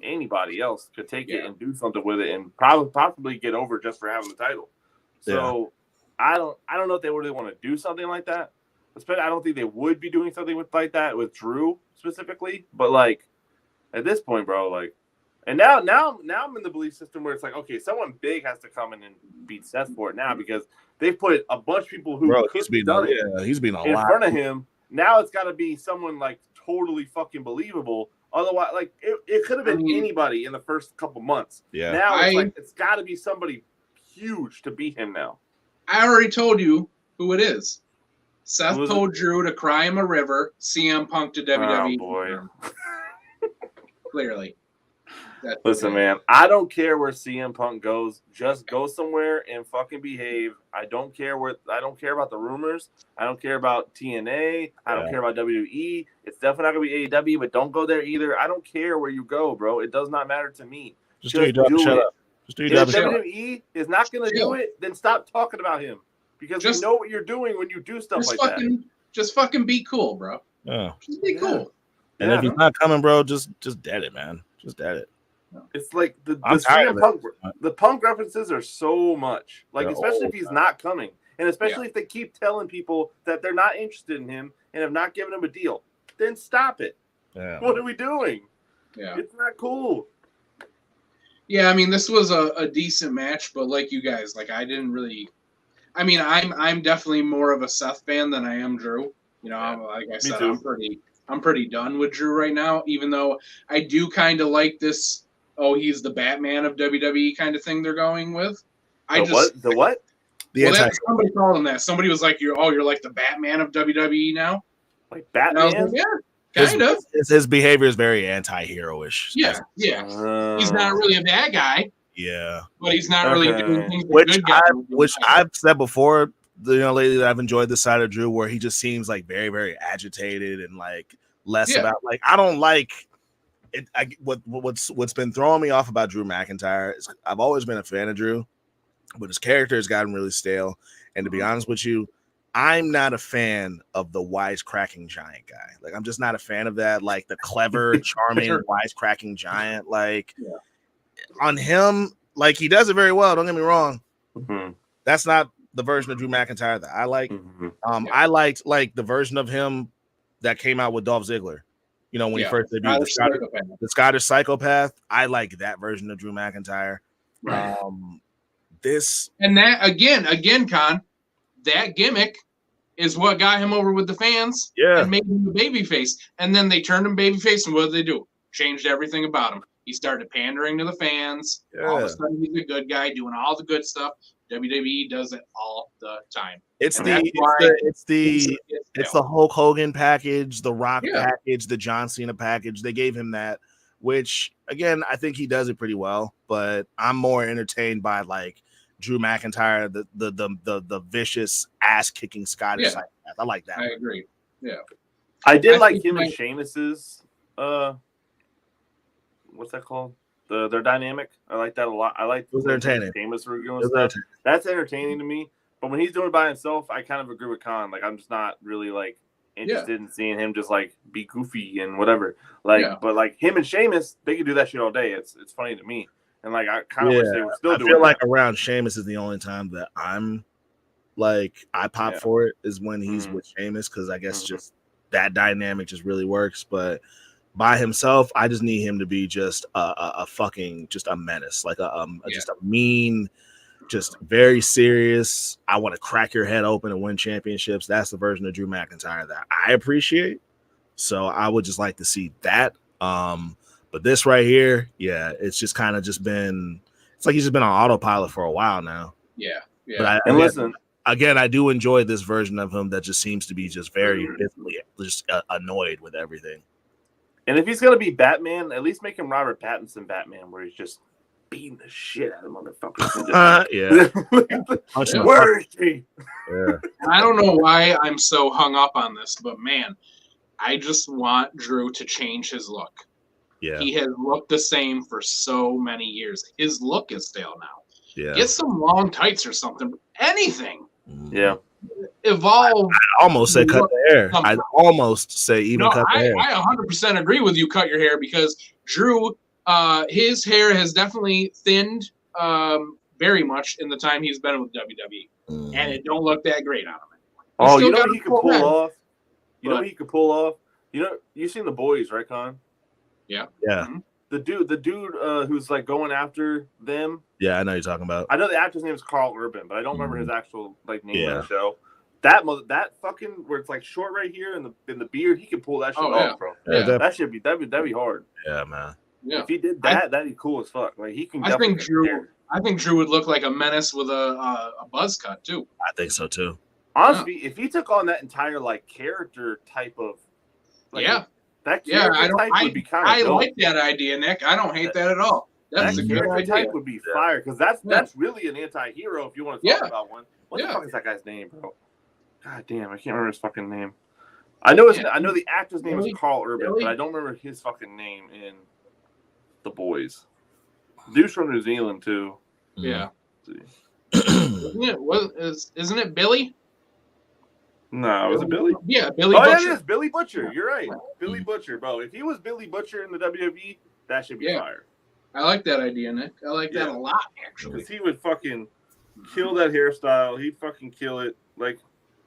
anybody else could take it and do something with it and possibly get over just for having the title. So I don't know if they really want to do something like that. I don't think they would be doing something like that with Drew specifically, but like at this point, bro, like, and now I'm in the belief system where it's like, okay, someone big has to come in and beat Seth for it now because they've put a bunch of people who he's been in front of him. Now it's got to be someone like totally fucking believable. Otherwise, like it could have been anybody in the first couple months. Yeah. Now it's got to be somebody huge to beat him now. I already told you who it is. Seth told Drew to cry him a river. CM Punk to WWE. Oh boy. Clearly. Listen, man, I don't care where CM Punk goes. Just go somewhere and fucking behave. I don't care about the rumors. I don't care about TNA. I don't care about WWE. It's definitely not gonna be AEW, but don't go there either. I don't care where you go, bro. It does not matter to me. Just do your job. Shut up. Just do your job. If WWE is not gonna do it, then stop talking about him. Because you know what you're doing when you do stuff like that. Just fucking be cool, bro. Yeah. Just be cool. And if he's not coming, bro, just dead it, man. Just dead it. It's like the Punk references are so much. Like, especially if he's not coming. And especially if they keep telling people that they're not interested in him and have not given him a deal. Then stop it. Yeah. What are we doing? Yeah. It's not cool. Yeah, I mean, this was a decent match, but like you guys, like I didn't really. I mean, I'm definitely more of a Seth fan than I am Drew. You know, like I said, I'm pretty done with Drew right now. Even though I do kind of like this. Oh, he's the Batman of WWE kind of thing they're going with. The what? Somebody called him that. Somebody was like, "You're like the Batman of WWE now." Like Batman? Like, yeah, kind of. His behavior is very anti-hero-ish. Yeah. He's not really a bad guy. Yeah, but he's not really doing things. Which I've said before. Lately that I've enjoyed the side of Drew where he just seems like very, very agitated and like less about like I don't like it. What's been throwing me off about Drew McIntyre is I've always been a fan of Drew, but his character has gotten really stale. And to be honest with you, I'm not a fan of the wisecracking giant guy. Like I'm just not a fan of that. Like the clever, charming, wisecracking giant. Like. On him, like he does it very well. Don't get me wrong. Mm-hmm. That's not the version of Drew McIntyre that I like. Mm-hmm. I liked like the version of him that came out with Dolph Ziggler. You know, when he first debuted, the Scottish Psychopath. I like that version of Drew McIntyre. Right. This and that again, Con, that gimmick is what got him over with the fans. And made him the babyface. And then they turned him babyface, and what did they do? Changed everything about him. He started pandering to the fans. Yeah. All of a sudden, he's a good guy doing all the good stuff. WWE does it all the time. It's the Hulk Hogan package, the Rock package, the John Cena package. They gave him that, which again, I think he does it pretty well. But I'm more entertained by like Drew McIntyre, the vicious ass kicking Scottish psychopath. I like that. I agree. Yeah, I did like him and Sheamus's. What's that called? Their dynamic. I like that a lot. I like entertaining. Sheamus That's entertaining to me. But when he's doing it by himself, I kind of agree with Khan. Like I'm just not really like interested in seeing him just like be goofy and whatever. Like, but like him and Sheamus, they can do that shit all day. It's funny to me. And like I kind of wish they were still doing. I feel like around Sheamus is the only time that I'm like I pop for it is when he's with Sheamus because I guess just that dynamic just really works. But by himself, I just need him to be just a fucking just a menace, like just a mean, just very serious. I want to crack your head open and win championships. That's the version of Drew McIntyre that I appreciate. So I would just like to see that. But this right here, it's just kind of just been. It's like he's just been on autopilot for a while now. Yeah. But listen. Again, I do enjoy this version of him that just seems to be just very visibly just annoyed with everything. And if he's gonna be Batman, at least make him Robert Pattinson Batman, where he's just beating the shit out of motherfuckers. Where is he? Yeah. I don't know why I'm so hung up on this, but man, I just want Drew to change his look. Yeah, he has looked the same for so many years. His look is stale now. Yeah, get some long tights or something. Anything. Yeah. Evolve. I'd almost say cut the hair. I'd almost say even cut the hair. I 100% agree with you. Cut your hair because Drew, his hair has definitely thinned very much in the time he's been with WWE, and it don't look that great on him. You know what he could pull off? You know what he could pull off? You know, you've seen The Boys, right, Con? Yeah. Mm-hmm. The dude who's like going after them. Yeah, I know you're talking about. I know the actor's name is Carl Urban, but I don't remember his actual like name on the show. That fucking where it's like short right here in the beard, he can pull that shit off, bro. Yeah, that'd be hard. Yeah, man. Yeah. If he did that, that'd be cool as fuck. Like he can. I think Drew would look like a menace with a buzz cut too. I think so too. Honestly, if he took on that entire like character type of, that character type would be kind of. I like that idea, Nick. I don't hate that at all. That's a good idea. Type would be fire because that's really an anti-hero if you want to talk about one. What the fuck is that guy's name, bro? God damn, I can't remember his fucking name. I know the actor's name is Carl Urban, but I don't remember his fucking name in The Boys. Dude's from New Zealand too. Yeah. Isn't it Billy? No, is it Billy? Yeah, Billy Butcher. Yeah, it is Billy Butcher. You're right. Billy Butcher, bro. If he was Billy Butcher in the WWE, that should be fire. I like that idea, Nick. I like that a lot, actually. Because he would fucking kill that hairstyle. He'd fucking kill it. Like,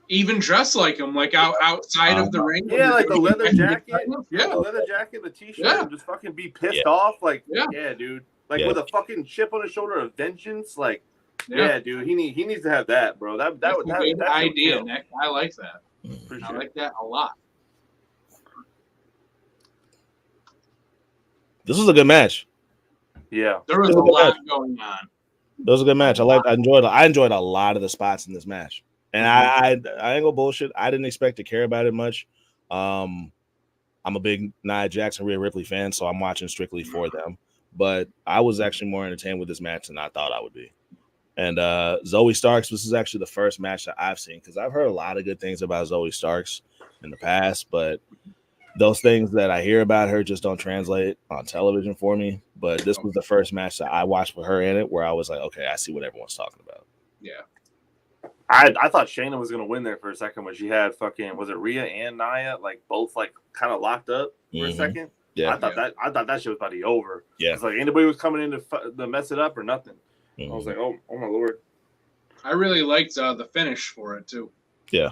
even dress like him, like outside of the ring. Yeah, like the leather jacket. Yeah, the leather jacket, the t-shirt, and just fucking be pissed off. Like, yeah, dude. Like with a fucking chip on his shoulder of vengeance. Like, yeah, dude. He needs to have that, bro. That's a good idea, Nick. I like that. I like that a lot. This was a good match. Yeah, there was a lot going on. It was a good match. I enjoyed a lot of the spots in this match. And I ain't gonna bullshit. I didn't expect to care about it much. I'm a big Nia Jax and Rhea Ripley fan, so I'm watching strictly for them. But I was actually more entertained with this match than I thought I would be. And Zoe Starks, this is actually the first match that I've seen because I've heard a lot of good things about Zoe Starks in the past, but those things that I hear about her just don't translate on television for me. But this was the first match that I watched with her in it where I was like, okay, I see what everyone's talking about. Yeah. I thought Shayna was gonna win there for a second, but she had fucking, was it Rhea and Nia like both like kind of locked up for a second? Yeah, I thought that shit was about to be over. Yeah, it's like anybody was coming in to mess it up or nothing. I was like, oh my lord. I really liked the finish for it too. Yeah.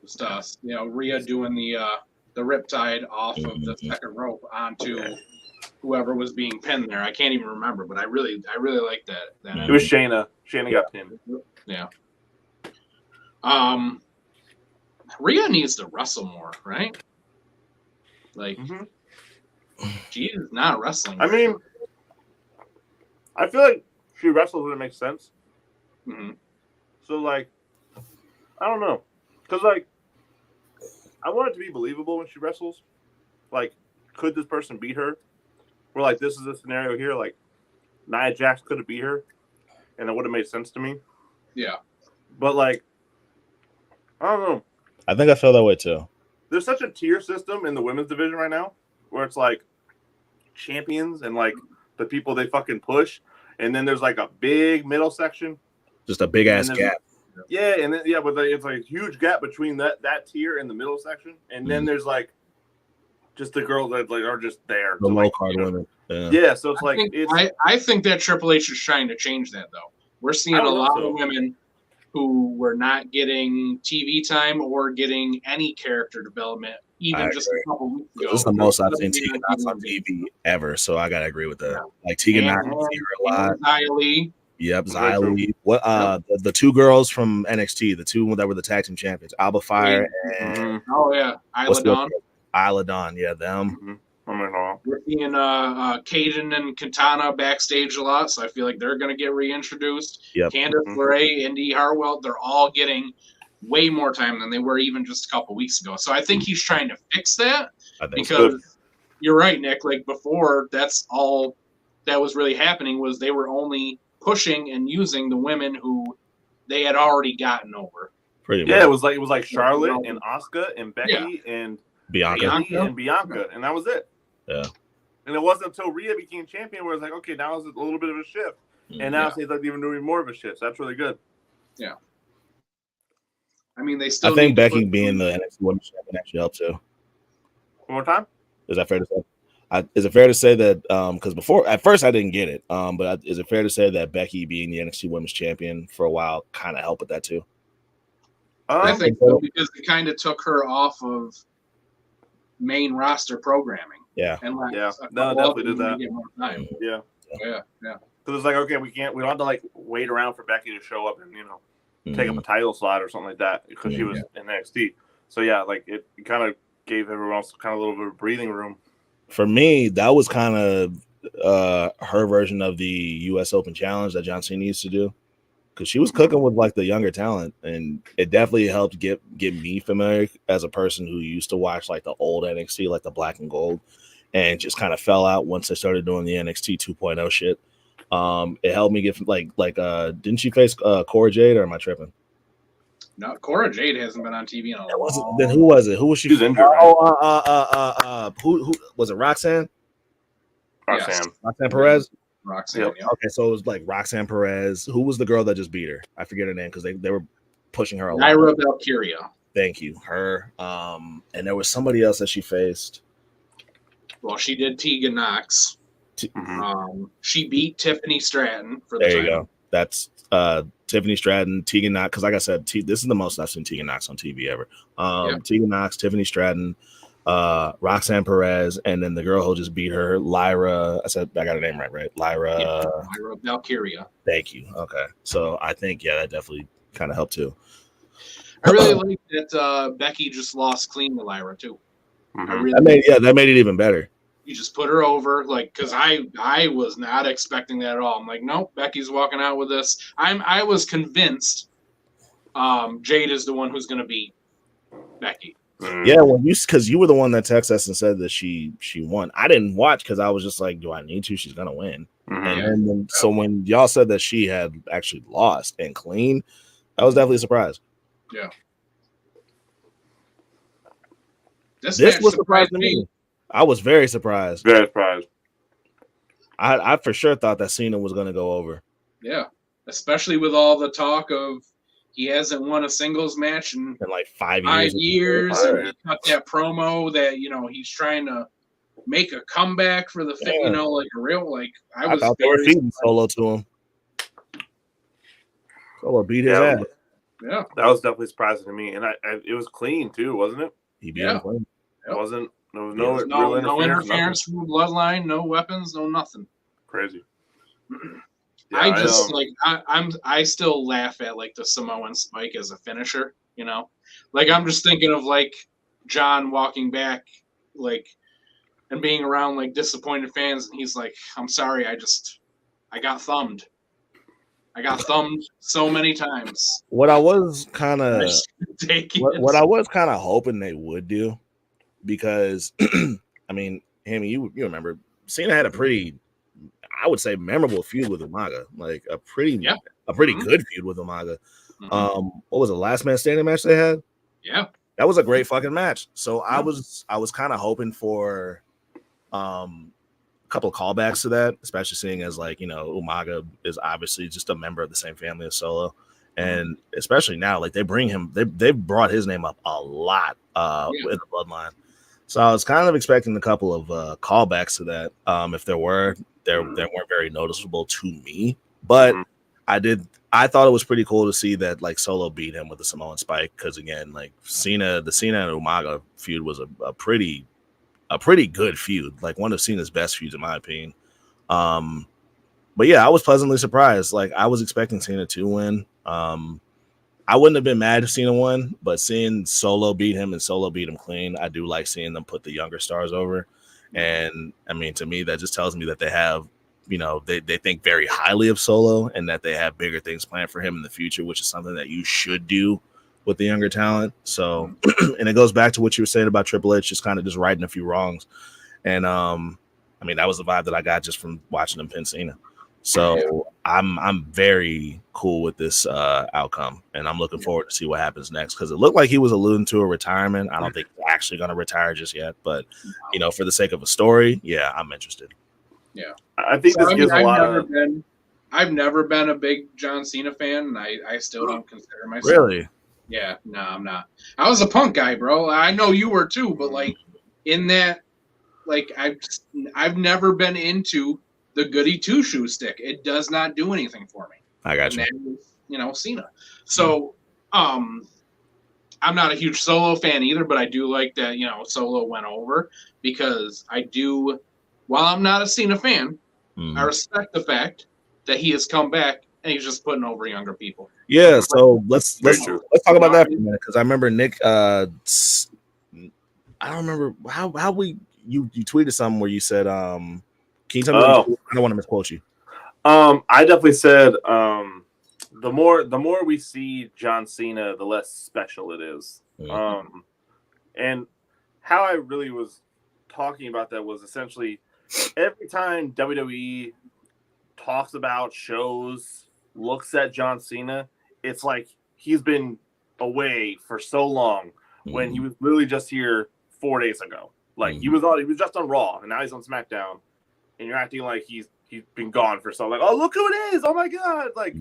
Just Rhea doing the riptide off of the second rope onto whoever was being pinned there. I can't even remember, but I really liked that. It was Shayna. Shayna got pinned. Yeah. Rhea needs to wrestle more, right? Like, she is not wrestling. I mean, I feel like she wrestles when it makes sense. So, like, I don't know. Because, like, I want it to be believable when she wrestles. Like, could this person beat her? Or, like, this is a scenario here. Like, Nia Jax could have beat her. And it would have made sense to me. Yeah. But, like, I don't know. I think I feel that way, too. There's such a tier system in the women's division right now where it's, like, champions and, like, the people they fucking push. And then there's, like, a big middle section. Just a big-ass gap. Yeah, and then, but it's like a huge gap between that tier and the middle section. And then there's, like, just the girls that, like, are just there. The low-card women. Yeah, so it's I think that Triple H is trying to change that, though. We're seeing a lot of women who were not getting TV time or getting any character development, even just a couple weeks ago. This is the most I've seen Tegan Knox on TV ever, so I gotta agree with that. Yeah. Like Tegan Knox, I see her a lot. Xia Li. Yep, Xia Li. What? The two girls from NXT, the two that were the tag team champions, Alba Fire and Isla Dawn. Isla Dawn, yeah, them. We're seeing Caden and Katana backstage a lot, so I feel like they're going to get reintroduced. Yep. Candice LeRae, Indy Hartwell, they're all getting way more time than they were even just a couple weeks ago. So I think he's trying to fix that because you're right, Nick. Like before, that's all that was really happening was they were only pushing and using the women who they had already gotten over. Pretty much. Yeah, it was like Charlotte and Asuka and Becky and Bianca, and that was it. Yeah. And it wasn't until Rhea became champion where it's like, okay, now it's a little bit of a shift. And now it's like even doing more of a shift. So that's really good. Yeah. I mean, they still. I think Becky being the NXT Women's Champion actually helps too. One more time? Is that fair to say? Is it fair to say that because before at first I didn't get it, but is it fair to say that Becky being the NXT Women's Champion for a while kind of helped with that too? I think so because it kind of took her off of main roster programming. Yeah. And like, no, definitely did that. Get more time. Yeah. Because it's like, okay, we don't have to like wait around for Becky to show up and take up a title slot or something like that because she was in NXT. So yeah, like it kind of gave everyone else kind of a little bit of breathing room. For me, that was kind of her version of the U.S. Open Challenge that John Cena used to do. Because she was cooking with like the younger talent, and it definitely helped get me familiar as a person who used to watch like the old NXT, like the black and gold, and just kind of fell out once they started doing the NXT 2.0 shit. It helped me get like didn't she face Cora Jade, or am I tripping? No, Cora Jade hasn't been on TV in a while. Then who was it? Who was she? She's injured. Who was it? Roxanne? Roxanne Perez. Roxanne. Yeah. Okay, so it was like Roxanne Perez. Who was the girl that just beat her? I forget her name because they were pushing her a lot. Naira Valkyria. Thank you, her. And there was somebody else that she faced. Well, she did Tegan Knox. She beat Tiffany Stratton for the title. There you go. That's Tiffany Stratton, Tegan Knox. Because like I said, this is the most I've seen Tegan Knox on TV ever. Tegan Knox, Tiffany Stratton, Roxanne Perez, and then the girl who just beat her, Lyra. I got her name right? Lyra Valkyria. Thank you. Okay, so I think that definitely kind of helped too. I really like that Becky just lost clean to Lyra too. That made it even better. You just put her over, like, because I was not expecting that at all. I'm like, nope, Becky's walking out with this. I was convinced Jade is the one who's going to beat Becky. Yeah, because you were the one that texted us and said that she won. I didn't watch because I was just like, do I need to? She's gonna win. And so when y'all said that she had actually lost and clean, I was definitely surprised. Yeah. This was surprising to me. I was very surprised. Very surprised. I for sure thought that Cena was gonna go over. Yeah, especially with all the talk of he hasn't won a singles match in like 5 years. 5 years. And he cut that promo that he's trying to make a comeback for the Yeah. like a real I was thought they were feeding Solo to him. Solo beat his ass. Yeah, that was definitely surprising to me, and it was clean too, wasn't it? He beat him clean. It wasn't. There was no real interference from the bloodline, no weapons, no nothing. Crazy. Yeah, I just I still laugh at like the Samoan spike as a finisher, like I'm just thinking of like John walking back like and being around like disappointed fans, and he's like, I'm sorry, I got thumbed. I got thumbed so many times. What I was kind of what I was kind of hoping they would do, because I mean, Hammy, you remember Cena had a pretty, I would say, memorable feud with Umaga, like a pretty good feud with Umaga. What was the last man standing match they had? Yeah, that was a great fucking match. So I was kind of hoping for a couple of callbacks to that, especially seeing as like Umaga is obviously just a member of the same family as Solo, and especially now like they brought his name up a lot in the bloodline. So I was kind of expecting a couple of callbacks to that. If there were, they weren't very noticeable to me, but I thought it was pretty cool to see that like Solo beat him with the Samoan spike, because again, like the Cena and Umaga feud was a pretty good feud, like one of Cena's best feuds in my opinion. But yeah, I was pleasantly surprised. Like I was expecting Cena to win. I wouldn't have been mad if Cena won, but seeing Solo beat him and Solo beat him clean, I do like seeing them put the younger stars over. And I mean, to me, that just tells me that they have, they think very highly of Solo, and that they have bigger things planned for him in the future, which is something that you should do with the younger talent. So, and it goes back to what you were saying about Triple H, just kind of just righting a few wrongs. And I mean, that was the vibe that I got just from watching them pin Cena. So I'm very cool with this outcome, and I'm looking forward to see what happens next, because it looked like he was alluding to a retirement. I don't think he's actually going to retire just yet, but for the sake of a story, yeah, I'm interested. Yeah, I think this gives a lot of. I've never been a big John Cena fan, and I still don't consider myself. Really? Yeah, no, I'm not. I was a Punk guy, bro. I know you were too, but like in that, like I've never been into the goody two shoe stick. It does not do anything for me. I got you. And that is, Cena. So, I'm not a huge Solo fan either, but I do like that, Solo went over, because while I'm not a Cena fan, I respect the fact that he has come back and he's just putting over younger people. Yeah. So let's talk about that for a minute, because I remember Nick, I don't remember how you tweeted something where you said, can you tell me? I don't want to misquote you. I definitely said the more we see John Cena, the less special it is. And how I really was talking about that was essentially every time WWE talks about shows, looks at John Cena, it's like he's been away for so long when he was literally just here 4 days ago. Like he was just on Raw, and now he's on SmackDown. And you're acting like he's been gone for so long. Like, oh, look who it is! Oh my god! Like,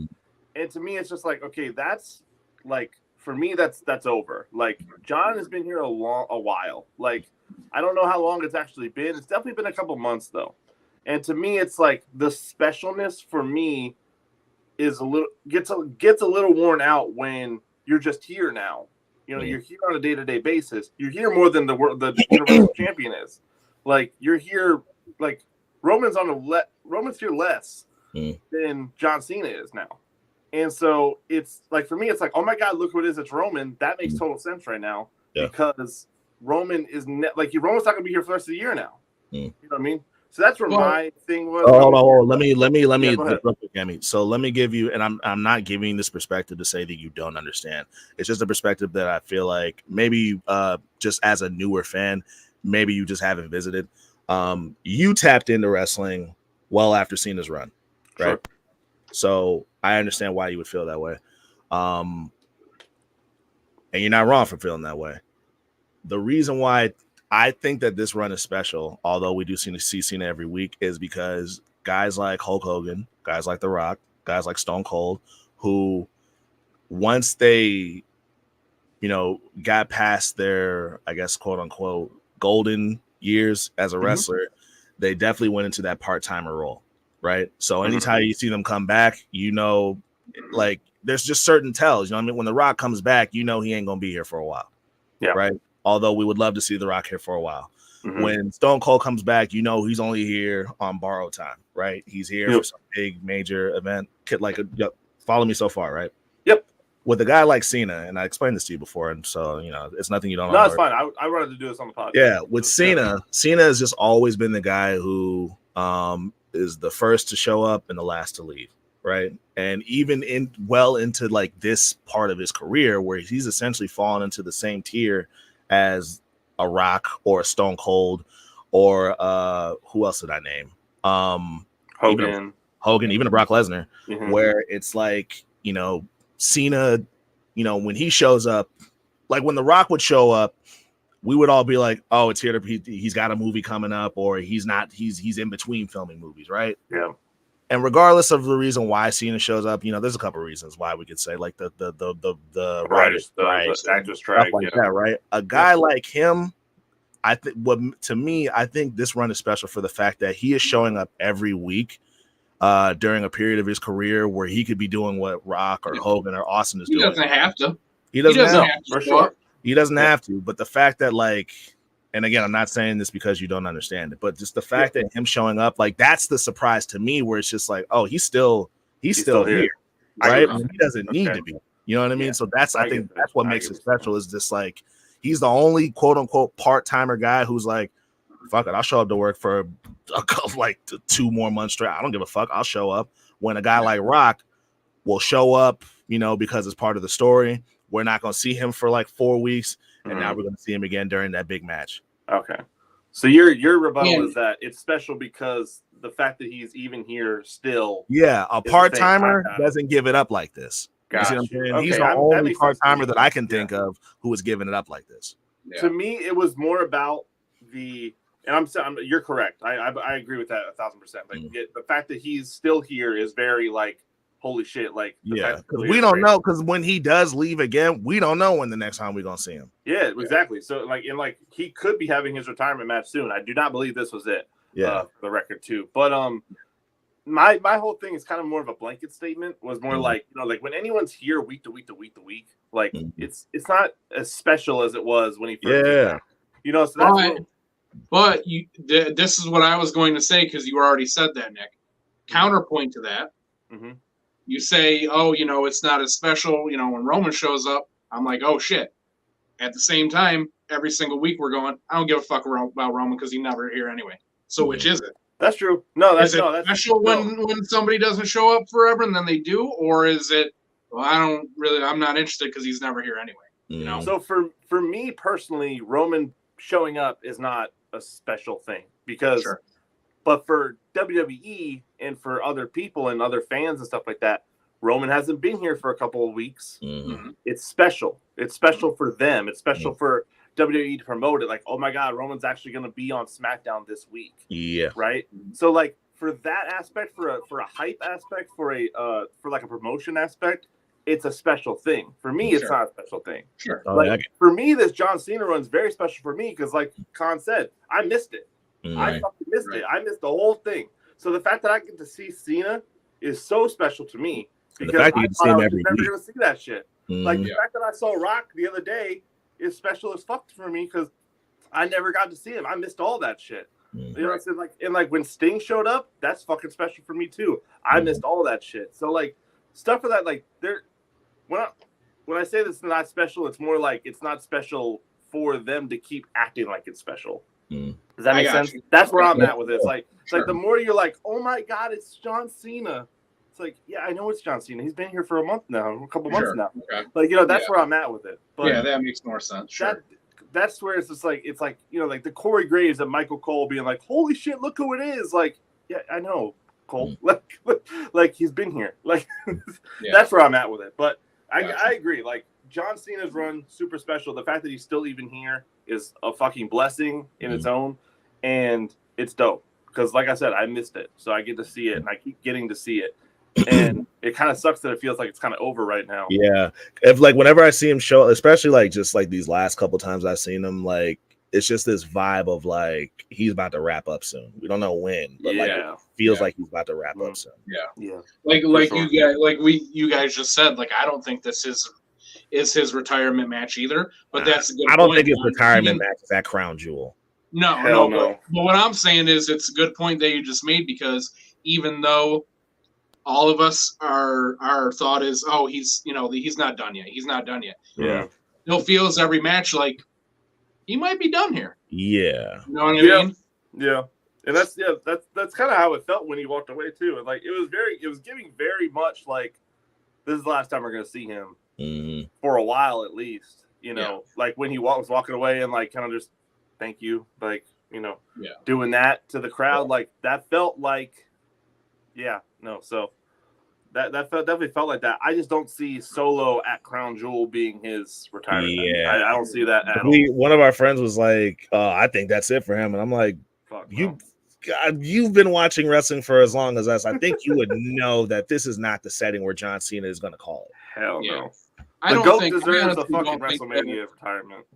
and to me, it's just like, okay, that's like, for me, that's over. Like, John has been here a while. Like, I don't know how long it's actually been. It's definitely been a couple months though. And to me, it's like the specialness for me is gets a little worn out when you're just here now. You're here on a day-to-day basis. You're here more than the Universal Champion is. Like, you're here like. Roman's here less than John Cena is now. And so it's like, for me, it's like, oh my God, look who it is. It's Roman. That makes total sense right now, because Roman is Roman's not going to be here for the rest of the year now. You know what I mean? So that's where my thing was. Hold on. Let me. So let me give you, and I'm not giving this perspective to say that you don't understand. It's just a perspective that I feel like maybe just as a newer fan, maybe you just haven't visited. You tapped into wrestling well after Cena's run, right? Sure. So I understand why you would feel that way. And you're not wrong for feeling that way. The reason why I think that this run is special, although we do see Cena every week, is because guys like Hulk Hogan, guys like The Rock, guys like Stone Cold, who once they, got past their, I guess, quote unquote, golden years as a wrestler, they definitely went into that part-timer role, right? So anytime you see them come back, you know, like there's just certain tells. You know what I mean? When The Rock comes back, you know he ain't gonna be here for a while, right? Although we would love to see The Rock here for a while. When Stone Cold comes back, you know he's only here on borrowed time, right? He's here for some big major event. Follow me so far, right? Yep. With a guy like Cena, and I explained this to you before, and so you know it's nothing you don't know. No, it's fine. I wanted to do this on the podcast. Yeah, with Cena has just always been the guy who is the first to show up and the last to leave, right? And even into like this part of his career, where he's essentially fallen into the same tier as a Rock or a Stone Cold or who else did I name? Hogan, even a Brock Lesnar, where it's like, you know, Cena, you know, when he shows up, like when The Rock would show up, we would all be like, oh, it's here he's got a movie coming up, or he's in between filming movies, right? Yeah. And regardless of the reason why Cena shows up, you know, there's a couple of reasons why we could say like the writers, the actors strike, like that, right? A guy like him, I think I think this run is special for the fact that he is showing up every week during a period of his career where he could be doing what Rock or Hogan or Austin is doing. He doesn't have to. He doesn't have to, for sure. He doesn't have to, but the fact that like, and again, I'm not saying this because you don't understand it, but just the fact that him showing up, like that's the surprise to me, where it's just like, oh, he's still here, right? He doesn't need to be. You know what I mean? So I think that's what makes it special. Is just like he's the only quote unquote part-timer guy who's like, fuck it, I'll show up to work for like 2 more months straight. I don't give a fuck. I'll show up. When a guy like Rock will show up, you know, because it's part of the story. We're not going to see him for like 4 weeks, and now we're going to see him again during that big match. Okay. So your rebuttal is that it's special because the fact that he's even here still. Yeah, a part-timer doesn't give it up like this. You see what I'm saying? Okay, he's the only part-timer that I can think of who is giving it up like this. Yeah. To me, it was more about and you're correct. I agree with that 1,000%. Like the fact that he's still here is very like, holy shit, like because we don't know, because when he does leave again, we don't know when the next time we're gonna see him. Yeah, exactly. So like he could be having his retirement match soon. I do not believe this was it. For the record too. But my whole thing is kind of more of a blanket statement. Was more like, you know, like when anyone's here week to week to week to week, like it's not as special as it was when he first came back. You know, so that's but this is what I was going to say, because you already said that, Nick. Counterpoint to that. You say, oh, you know, it's not as special. You know, when Roman shows up, I'm like, oh, shit. At the same time, every single week we're going, I don't give a fuck about Roman because he's never here anyway. So which is it? That's true. No, that's special when somebody doesn't show up forever and then they do? Or is it, well, I'm not interested because he's never here anyway. You know? So for me personally, Roman showing up is not a special thing because but for WWE and for other people and other fans and stuff like that, Roman hasn't been here for a couple of weeks. It's special. It's special for them. It's special for WWE to promote it. Like, oh my God, Roman's actually going to be on SmackDown this week. Yeah. Right. So like for that aspect, for a hype aspect, for like a promotion aspect, it's a special thing. For me, it's not a special thing. For me, this John Cena run's very special for me because, like Khan said, I missed it. I fucking missed it. I missed the whole thing. So the fact that I get to see Cena is so special to me because I thought I was never going to see that shit. Like the fact that I saw Rock the other day is special as fuck for me because I never got to see him. I missed all that shit. You know what I'm saying? Like when Sting showed up, that's fucking special for me too. I missed all that shit. So like stuff for that, like when I say this is not special, it's more like it's not special for them to keep acting like it's special. Does that make sense? That's where I'm at with it. It's like the more you're like, oh my God, it's John Cena. It's like, yeah, I know it's John Cena. He's been here for a couple months now. Like, you know, that's where I'm at with it. But yeah, that makes more sense. That's where it's just like, it's like, you know, like the Corey Graves and Michael Cole being like, holy shit, look who it is. Like, yeah, I know, Cole. Like he's been here. Like, that's where I'm at with it. But I agree. Like, John Cena's run, super special. The fact that he's still even here is a fucking blessing in its own. And it's dope. Because, like I said, I missed it. So I get to see it, and I keep getting to see it. And it kind of sucks that it feels like it's kind of over right now. Yeah. Whenever I see him show, especially like just like these last couple times I've seen him, like it's just this vibe of like he's about to wrap up soon. We don't know when, but like it feels like he's about to wrap up soon. Yeah. Like sure. you guys just said, like I don't think this is his retirement match either. But that's a good I don't point. think his retirement match is at Crown Jewel. No. But what I'm saying is it's a good point that you just made, because even though all of us our thought is, oh, he's not done yet. He's not done yet. Yeah. Still feels every match like he might be done here. Yeah. You know what I mean? Yeah. And that's kind of how it felt when he walked away too. And like it was giving very much like this is the last time we're gonna see him for a while at least. You know, like when he was walking away and like kind of just thank you, like, doing that to the crowd, like that felt like so that definitely felt like that. I just don't see Solo at Crown Jewel being his retirement. Yeah, I don't see that at all. One of our friends was like, I think that's it for him. And I'm like, you've been watching wrestling for as long as us. I think you would know that this is not the setting where John Cena is going to call it. Hell no. I the don't GOAT think deserves a fucking WrestleMania retirement.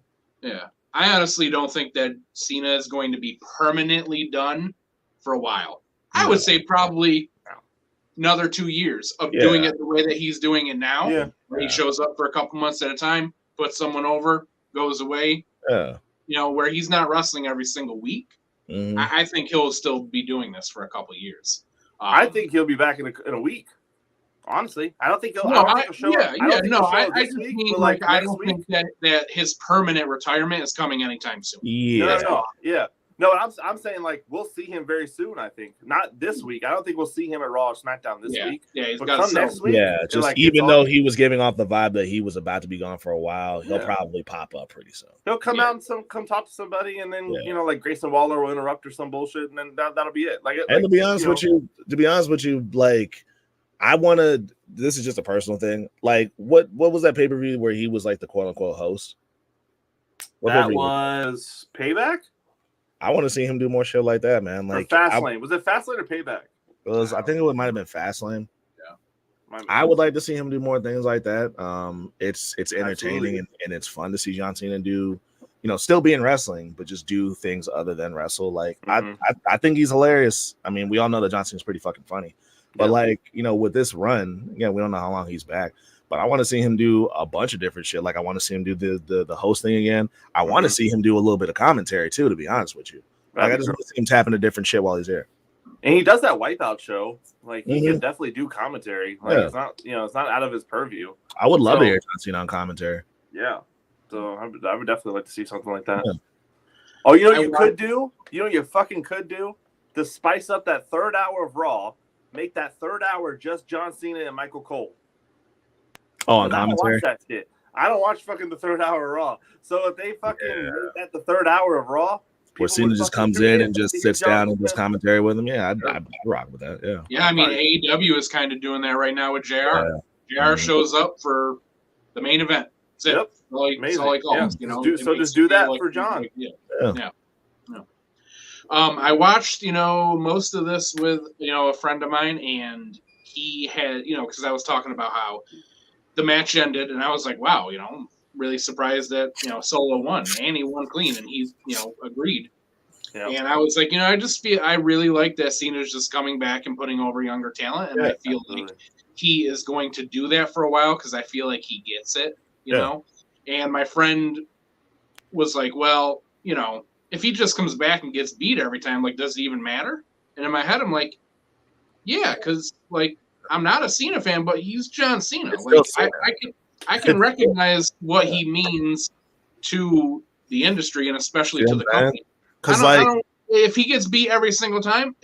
Yeah. I honestly don't think that Cena is going to be permanently done for a while. I would say probably another 2 years of doing it the way that he's doing it now. Yeah. Where he shows up for a couple months at a time, puts someone over, goes away. Yeah. Where he's not wrestling every single week. Mm-hmm. I think he'll still be doing this for a couple years. I think he'll be back in a week. Honestly, I don't think he'll. No, I don't think he'll show up. I just mean like I don't think that his permanent retirement is coming anytime soon. Yeah. No, I'm saying like we'll see him very soon. I think not this week. I don't think we'll see him at Raw or SmackDown this week. Yeah, he's but got come next week. Yeah, just like, even though he was giving off the vibe that he was about to be gone for a while, he'll probably pop up pretty soon. He'll come out and come talk to somebody, and then like Grayson Waller will interrupt or some bullshit, and then that'll be it. To be honest with you, like I want to. This is just a personal thing. Like what was that pay-per-view where he was like the quote unquote host? That was Payback. I want to see him do more shit like that, man. Like Fastlane. Was it Fastlane or Payback? I think it might have been Fastlane. Yeah. I would like to see him do more things like that. It's entertaining and it's fun to see John Cena do, still be in wrestling, but just do things other than wrestle. Like I think he's hilarious. I mean, we all know that John Cena's pretty fucking funny. But with this run, we don't know how long he's back. But I want to see him do a bunch of different shit. Like I want to see him do the host thing again. I want to see him do a little bit of commentary too, to be honest with you. Like I just want to see him tap into different shit while he's there. And he does that Wipeout show. Like he can definitely do commentary. Like it's not, it's not out of his purview. I would love to hear John Cena on commentary. Yeah. So I would definitely like to see something like that. Yeah. Oh, you could do? You fucking could do? To spice up that third hour of Raw, make that third hour just John Cena and Michael Cole. Oh, on commentary? I don't watch that shit. I don't watch fucking the third hour of Raw. So if they fucking make that the third hour of Raw, where Cena just comes in and just sits down and does commentary with him, I'd rock with that. Yeah. Yeah, I mean AEW is kind of doing that right now with JR. JR shows up for the main event. That's it. That's all he calls. Just do that for John. Yeah. I watched, most of this with, a friend of mine, and he had, because I was talking about how the match ended, and I was like, wow, I'm really surprised that, Solo won, and he won clean, and he, agreed. Yeah. And I was like, I really like that Cena's just coming back and putting over younger talent, and I feel like he is going to do that for a while because I feel like he gets it, you know. And my friend was like, well, if he just comes back and gets beat every time, like, does it even matter? And in my head, I'm like, yeah, because, like, I'm not a Cena fan, but he's John Cena. Like, I can recognize what he means to the industry and especially to the company. Because, if he gets beat every single time,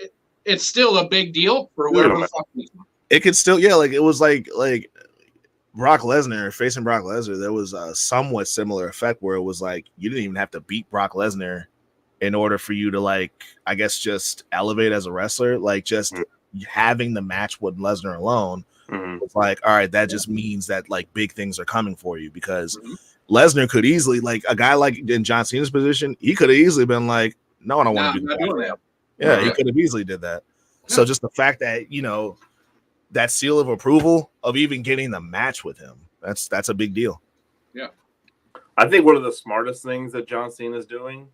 it's still a big deal for whoever the fuck he's in. It could still, like, it was like Brock Lesnar, facing Brock Lesnar, there was a somewhat similar effect where it was like you didn't even have to beat Brock Lesnar in order for you to, like, I guess just elevate as a wrestler. Like, just having the match with Lesnar alone was like, all right, that just means that, like, big things are coming for you because Lesnar could easily, like, a guy like in John Cena's position, he could have easily been like, no, I don't want to do that. Yeah, he could have easily did that. So just the fact that, that seal of approval of even getting the match with him, that's a big deal. Yeah. I think one of the smartest things that John Cena is doing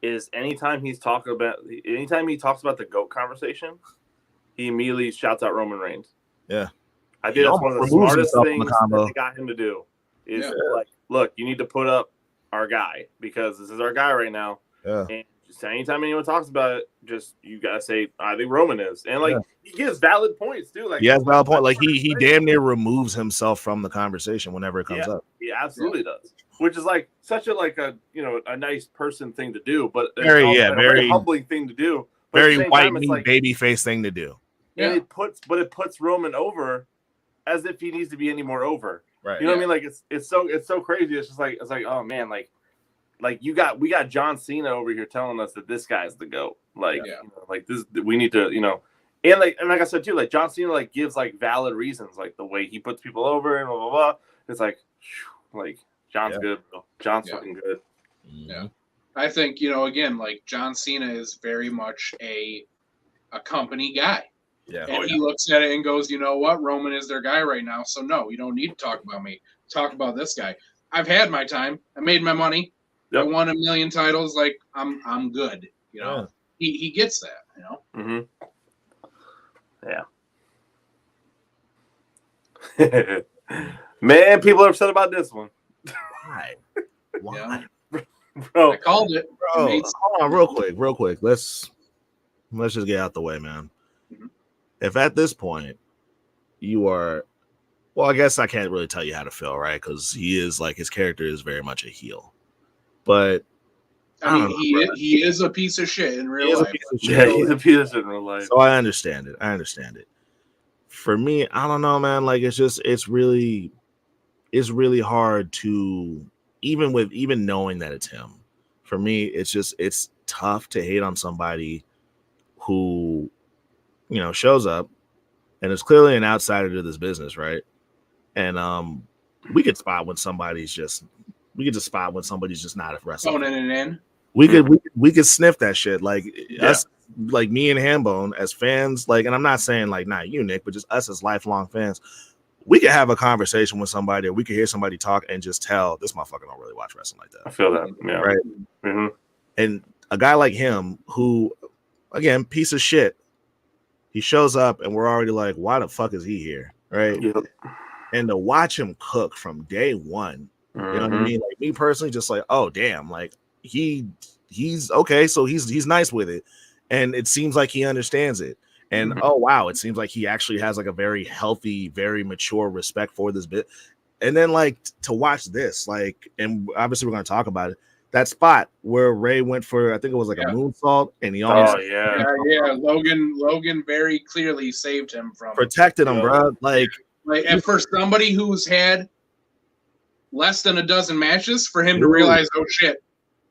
is anytime he talks about the GOAT conversation, he immediately shouts out Roman Reigns. Yeah. I think that's one of the smartest things that they got him to do. Is like, look, you need to put up our guy because this is our guy right now. Yeah. And just anytime anyone talks about it, just you gotta say, I think Roman is. And like he gives valid points too. Like he has valid point. Like he damn near removes himself from the conversation whenever it comes up. He absolutely does. Which is like such a a nice person thing to do, but very humbling thing to do. But very white meat baby face thing to do. And it puts Roman over as if he needs to be any more over. Right. You know what I mean? Like it's so crazy. It's just like oh man, like we got John Cena over here telling us that this guy's the GOAT. Like like this, we need to and like I said too, like John Cena like gives like valid reasons, like the way he puts people over and blah blah blah. It's like John's good, bro. John's fucking good. Yeah, I think again, like John Cena is very much a company guy. Yeah. And he looks at it and goes, you know what? Roman is their guy right now. So no, you don't need to talk about me. Talk about this guy. I've had my time. I made my money. Yep. I won 1 million titles. Like I'm good. He gets that. Yeah. Man, people are upset about this one. Why? Bro, I called it. Bro, hold on, real quick. Let's just get out the way, man. If at this point you are, well, I guess I can't really tell you how to feel, right? Because he is like his character is very much a heel, but I mean, he is a piece of shit in real life. Yeah, he's a piece of shit in real life. So I understand it. For me, I don't know, man. Like it's really hard to even knowing that it's him. For me, it's tough to hate on somebody who shows up and is clearly an outsider to this business, right? And we could spot when somebody's just not a wrestler. Phoning it in. We could sniff that shit. Like us, like me and Hambone as fans, like, and I'm not saying like not you, Nick, but just us as lifelong fans, we could have a conversation with somebody, or we could hear somebody talk and just tell this motherfucker don't really watch wrestling like that. I feel that, yeah. Right. Mm-hmm. And a guy like him, who, again, piece of shit, he shows up and we're already like, why the fuck is he here? Right. Yep. And to watch him cook from day one, you know what I mean? Like me personally, just like, oh damn, like he's okay, so he's nice with it. And it seems like he understands it. And oh wow, it seems like he actually has like a very healthy, very mature respect for this bit. And then like to watch this, like, and obviously we're gonna talk about it. That spot where Ray went for, I think it was like a moonsault, and he almost Logan very clearly saved him from protected him, bro. Like and for somebody who's had less than a dozen matches, for him to realize, oh shit,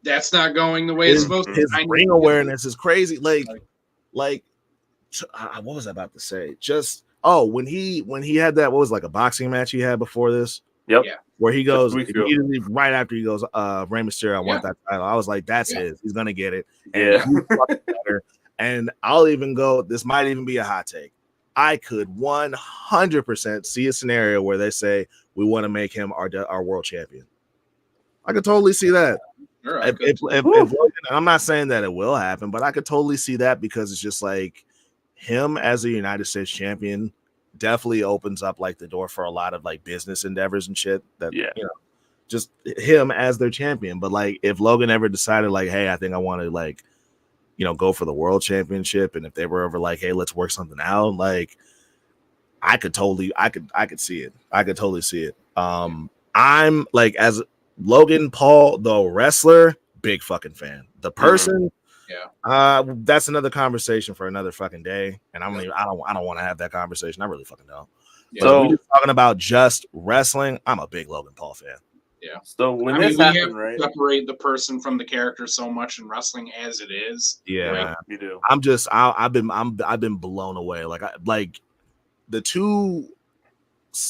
that's not going the way it's supposed to. His ring awareness is crazy. Like what was I about to say? Just when he had that, what was like a boxing match he had before this? Yep. Yeah. Where he goes immediately right after he goes, Rey Mysterio, I want that title. I was like, that's his. He's gonna get it. And he's fucking better. And I'll even go, this might even be a hot take. I could 100% see a scenario where they say we want to make him our world champion. I could totally see that. Sure, if I'm not saying that it will happen, but I could totally see that, because it's just like him as a United States champion definitely opens up like the door for a lot of like business endeavors and shit that just him as their champion. But like if Logan ever decided like, hey, I think I want to like go for the world championship, and if they were ever like, hey, let's work something out, like I could see it. I could totally see it. I'm like, as Logan Paul the wrestler, big fucking fan. The person, that's another conversation for another fucking day. And I don't want to have that conversation. I really fucking don't. Yeah. So we're talking about just wrestling. I'm a big Logan Paul fan. Yeah. So when this happened, right? Separate the person from the character so much in wrestling as it is. Yeah, like, you do. I've been blown away. Like the two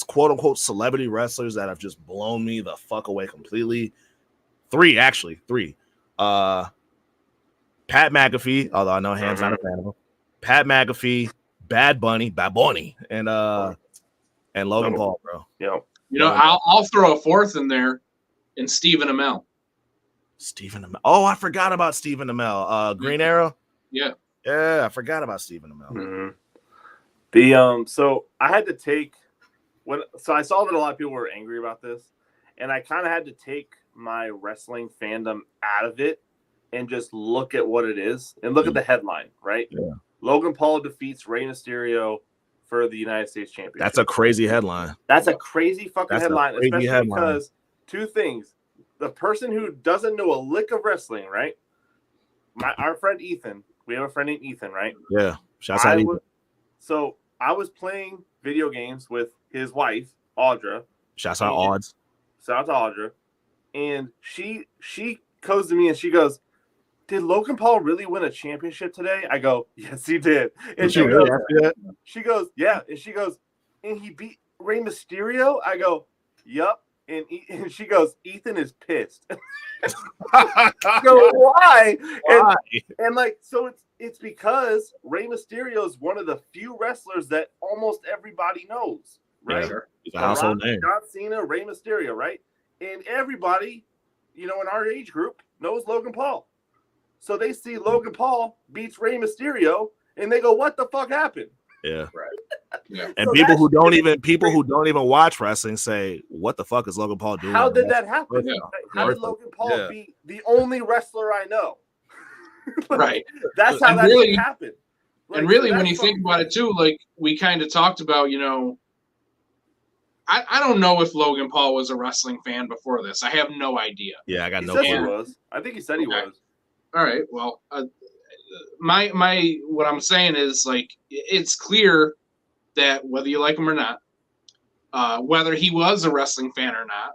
quote unquote celebrity wrestlers that have just blown me the fuck away completely. Three. Pat McAfee, although I know Ham's not a fan of him. Pat McAfee, Bad Bunny, and Logan Paul, bro. Yeah. I'll throw a fourth in there, in Stephen Amell. Stephen Amell. Oh, I forgot about Stephen Amell. Green Arrow. Yeah. Yeah, I forgot about Stephen Amell. Mm-hmm. The so I had to take so I saw that a lot of people were angry about this, and I kind of had to take my wrestling fandom out of it and just look at what it is and look at the headline, right? Yeah. Logan Paul defeats Rey Mysterio for the United States Championship. That's a crazy headline. That's a crazy fucking headline, especially headline. because two things. The person who doesn't know a lick of wrestling, right? Our friend Ethan. We have a friend named Ethan, right? Yeah. Shouts out Ethan. So I was playing video games with his wife, Audra. Shouts out Odds. Shout out to Audra. And she goes to me and she goes, "Did Logan Paul really win a championship today?" I go, "Yes, he did." And she goes, "Yeah." And she goes, "And he beat Rey Mysterio?" I go, "Yup." And she goes, "Ethan is pissed." I go, "Why?" And like, so it's because Rey Mysterio is one of the few wrestlers that almost everybody knows, right? Yeah, he's a household name. John Cena, Rey Mysterio, right? And everybody, in our age group knows Logan Paul. So they see Logan Paul beats Rey Mysterio, and they go, "What the fuck happened?" Yeah, right. Yeah. And so people who don't even watch wrestling say, "What the fuck is Logan Paul doing?" How did that happen? Yeah. How did Logan Paul be the only wrestler I know? Right. That's how that happened. Like, and really, when you think about it too, like we kind of talked about, I don't know if Logan Paul was a wrestling fan before this. I have no idea. Yeah, I got no idea. He was. I think he said he was. All right. Well, my what I'm saying is, like, it's clear that whether you like him or not, whether he was a wrestling fan or not,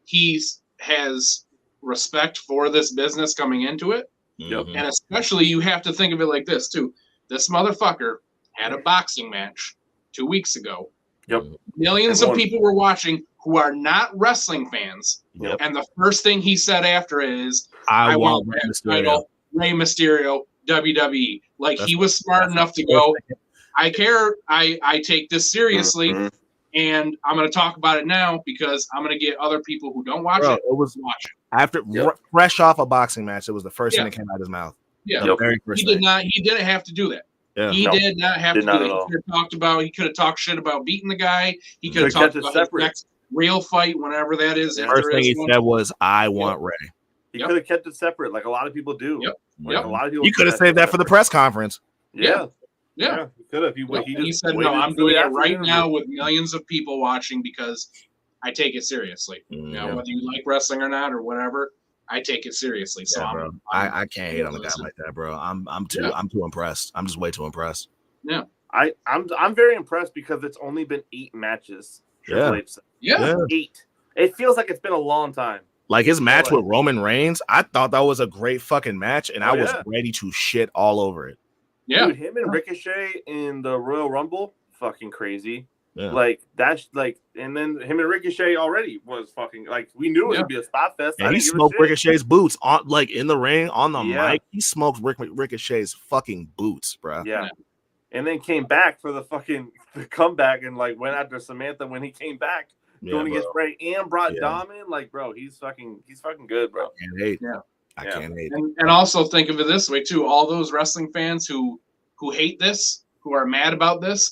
he has respect for this business coming into it. Yep. And especially, you have to think of it like this too. This motherfucker had a boxing match 2 weeks ago. Yep. Millions of people were watching who are not wrestling fans. Yep. And the first thing he said after it is, I want Rey Mysterio, WWE. Like, he was smart enough to go, I care. I take this seriously. Mm-hmm. And I'm going to talk about it now because I'm going to get other people who don't watch it watch it. After fresh off a boxing match, it was the first thing that came out of his mouth. Yeah, the very first thing. He didn't have to do that. Yeah. He did not have to do that. He could have talked shit about beating the guy. He could have talked about his next real fight, whenever that is. The first thing he said was, "I want Rey." He could have kept it separate, like a lot of people do. Yep. A lot of people. He could have saved that for the press conference. Yeah. He could have. He said, "No, I'm doing it right now with millions of people watching because I take it seriously. Whether you like wrestling or not or whatever, I take it seriously." So I can't hate on a guy like that, bro. I'm too impressed. I'm just way too impressed. Yeah. I'm very impressed because it's only been 8 matches. Yeah. 8. It feels like it's been a long time. Like his match with Roman Reigns, I thought that was a great fucking match, and I was ready to shit all over it. Yeah. Dude, him and Ricochet in the Royal Rumble, fucking crazy. Yeah. Like, that's like, and then him and Ricochet already was fucking, like, we knew it would be a spot fest. And he smoked Ricochet's boots on, like, in the ring on the mic. He smoked Ricochet's fucking boots, bro. Yeah. And then came back for the comeback and, like, went after Samantha when he came back. Going against Bray and brought Dom in. Like, bro, he's fucking good, bro. I can't hate. I can't hate. And also think of it this way, too. All those wrestling fans who hate this, who are mad about this,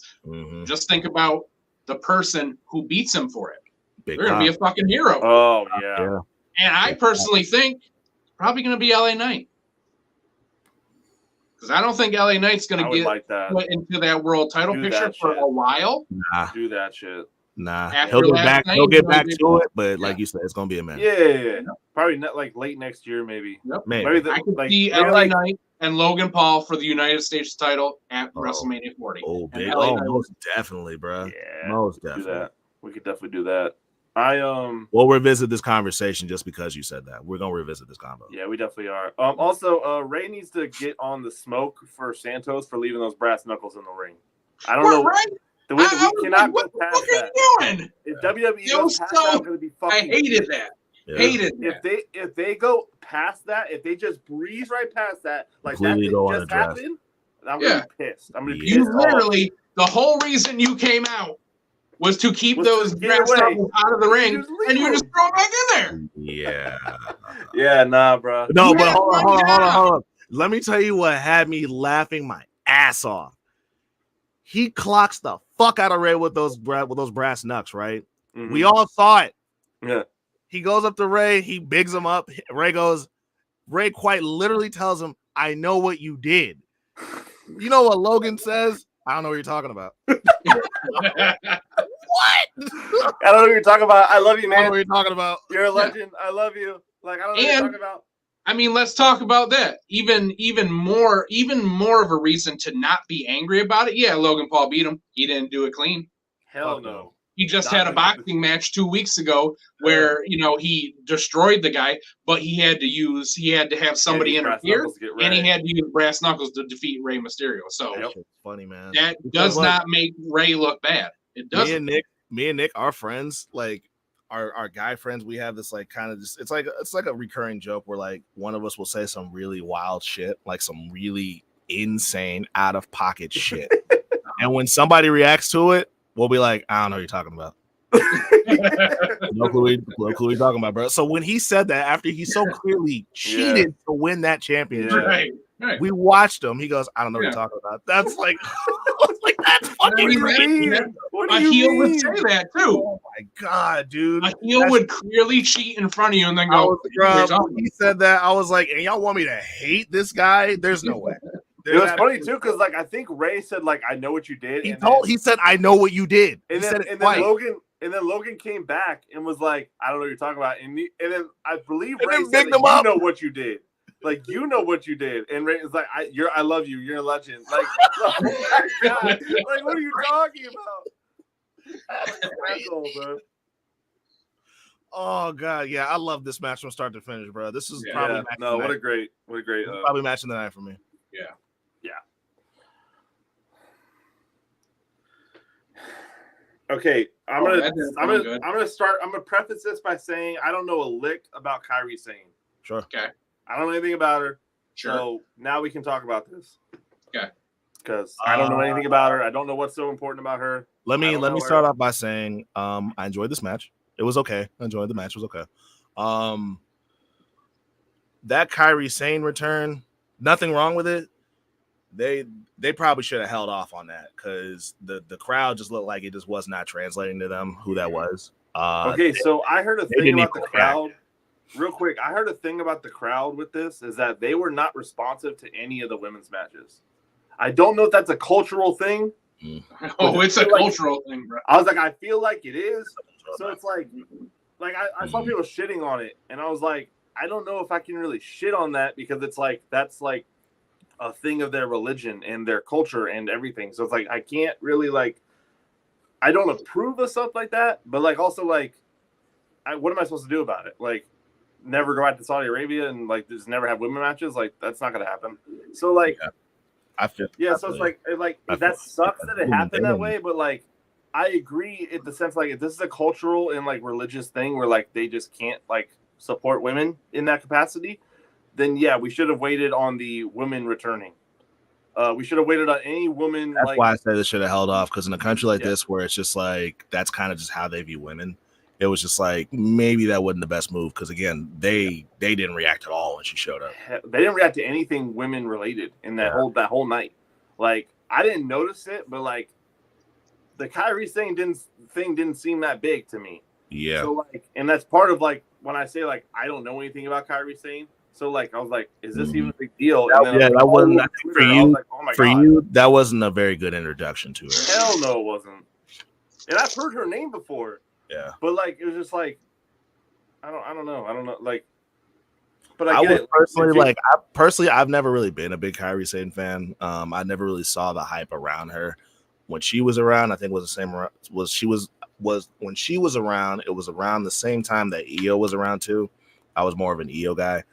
just think about the person who beats him for it. They're going to be a fucking hero. Oh, yeah. And I personally think it's probably going to be LA Knight. Because I don't think LA Knight's going to get put into that world title picture for a while. Nah. Do that shit. Nah. He'll get back to it, but like you said, it's going to be a minute. Yeah. Probably not like late next year, maybe. Yep. Maybe. I could see LA Knight and Logan Paul for the United States title at WrestleMania 40. Oh, big. Most definitely, bro. Yeah. Most definitely. Do that. We could definitely do that. We'll revisit this conversation just because you said that. We're gonna revisit this combo. Yeah, we definitely are. Also, Ray needs to get on the smoke for Santos for leaving those brass knuckles in the ring. I don't know. Right? We cannot go past that. What are you doing? If WWE goes past that, I'm gonna be fucking. I hated that. Yeah. Hated that. If they go past that, if they just breeze right past that, like completely that just happened, I'm gonna be pissed. I'm gonna be pissed. You literally, the whole reason you came out was to keep those brass knuckles out of the ring, and you just throw them back in there. Yeah. Yeah, nah, bro. No, but hold on. Let me tell you what had me laughing my ass off. He clocks the fuck out of Ray with those brass knucks, right? Mm-hmm. We all saw it. Yeah. He goes up to Ray. He bigs him up. Ray quite literally tells him, I know what you did. You know what Logan says? I don't know what you're talking about. What? I don't know what you're talking about. I love you, man. I don't know what you're talking about. You're a legend. I love you. Like, I don't know what you're talking about. I mean, let's talk about that. Even more of a reason to not be angry about it. Yeah, Logan Paul beat him. He didn't do it clean. Hell no. He just had a boxing match 2 weeks ago where, he destroyed the guy, but he had to have somebody interfere, and he had to use brass knuckles to defeat Rey Mysterio. So that's funny, man. That does not make Rey look bad. It doesn't. Me and Nick, our friends, like our guy friends, we have this like kind of just it's like a recurring joke where like one of us will say some really wild shit, like some really insane out of pocket shit. And when somebody reacts to it, we'll be like, I don't know what you're talking about. No clue what you're talking about, bro. So when he said that after he so clearly cheated to win that championship, right. We watched him. He goes, I don't know what you're talking about. That's like, that's fucking crazy. A heel would say that too. Oh my god, dude. A heel would clearly cheat in front of you and then go. He said that. I was like, and y'all want me to hate this guy? There's no way. It was funny too, because like I think Ray said like I know what you did. He said I know what you did. And then Logan came back and was like, I don't know what you're talking about. And then I believe Ray said you know what you did. Like you know what you did. And Ray is like, I love you. You're a legend. Like, oh my God. Like what are you talking about? Bro. Oh god, yeah, I love this match from start to finish, bro. This is probably what a great probably match of the night for me. Yeah. Okay, I'm gonna preface this by saying I don't know a lick about Kairi Sane. Sure. Okay. I don't know anything about her. Sure. So now we can talk about this. Okay. Because I don't know anything about her. I don't know what's so important about her. Let me start off by saying I enjoyed this match. It was okay. I enjoyed the match. It was okay. That Kairi Sane return, nothing wrong with it. They probably should have held off on that because the crowd just looked like it just was not translating to them who that was. Okay, so I heard a thing about the crowd. Real quick, I heard a thing about the crowd with this is that they were not responsive to any of the women's matches. I don't know if that's a cultural thing. Oh, it's a cultural thing, bro. I was like, I feel like it is. So it's like I saw people shitting on it, and I was like, I don't know if I can really shit on that because it's like that's like a thing of their religion and their culture and everything. So it's like I can't really like I don't approve of stuff like that, but like also like what am I supposed to do about it? Like never go out to Saudi Arabia and like just never have women matches? Like that's not gonna happen. So like so it's like that sucks that it happened that way, but like I agree in the sense like if this is a cultural and like religious thing where like they just can't like support women in that capacity, then yeah, we should have waited on the women returning. We should have waited on any woman. That's why I said they should have held off, because in a country like this where it's just like that's kind of just how they view women, it was just like maybe that wasn't the best move because again they didn't react at all when she showed up. They didn't react to anything women related in that whole night. Like I didn't notice it, but like the Kairi thing didn't seem that big to me. Yeah. So like, and that's part of like when I say like I don't know anything about Kairi Sane. So like I was like, is this even a big deal? That wasn't for you. Like, oh my God. You, that wasn't a very good introduction to her. Hell no, it wasn't. And I've heard her name before. Yeah. But like it was just like I don't know. Like but I would personally like I've never really been a big Kairi Sane fan. I never really saw the hype around her. When she was around, I think it was the same when she was around, it was around the same time that Io was around too. I was more of an Io guy.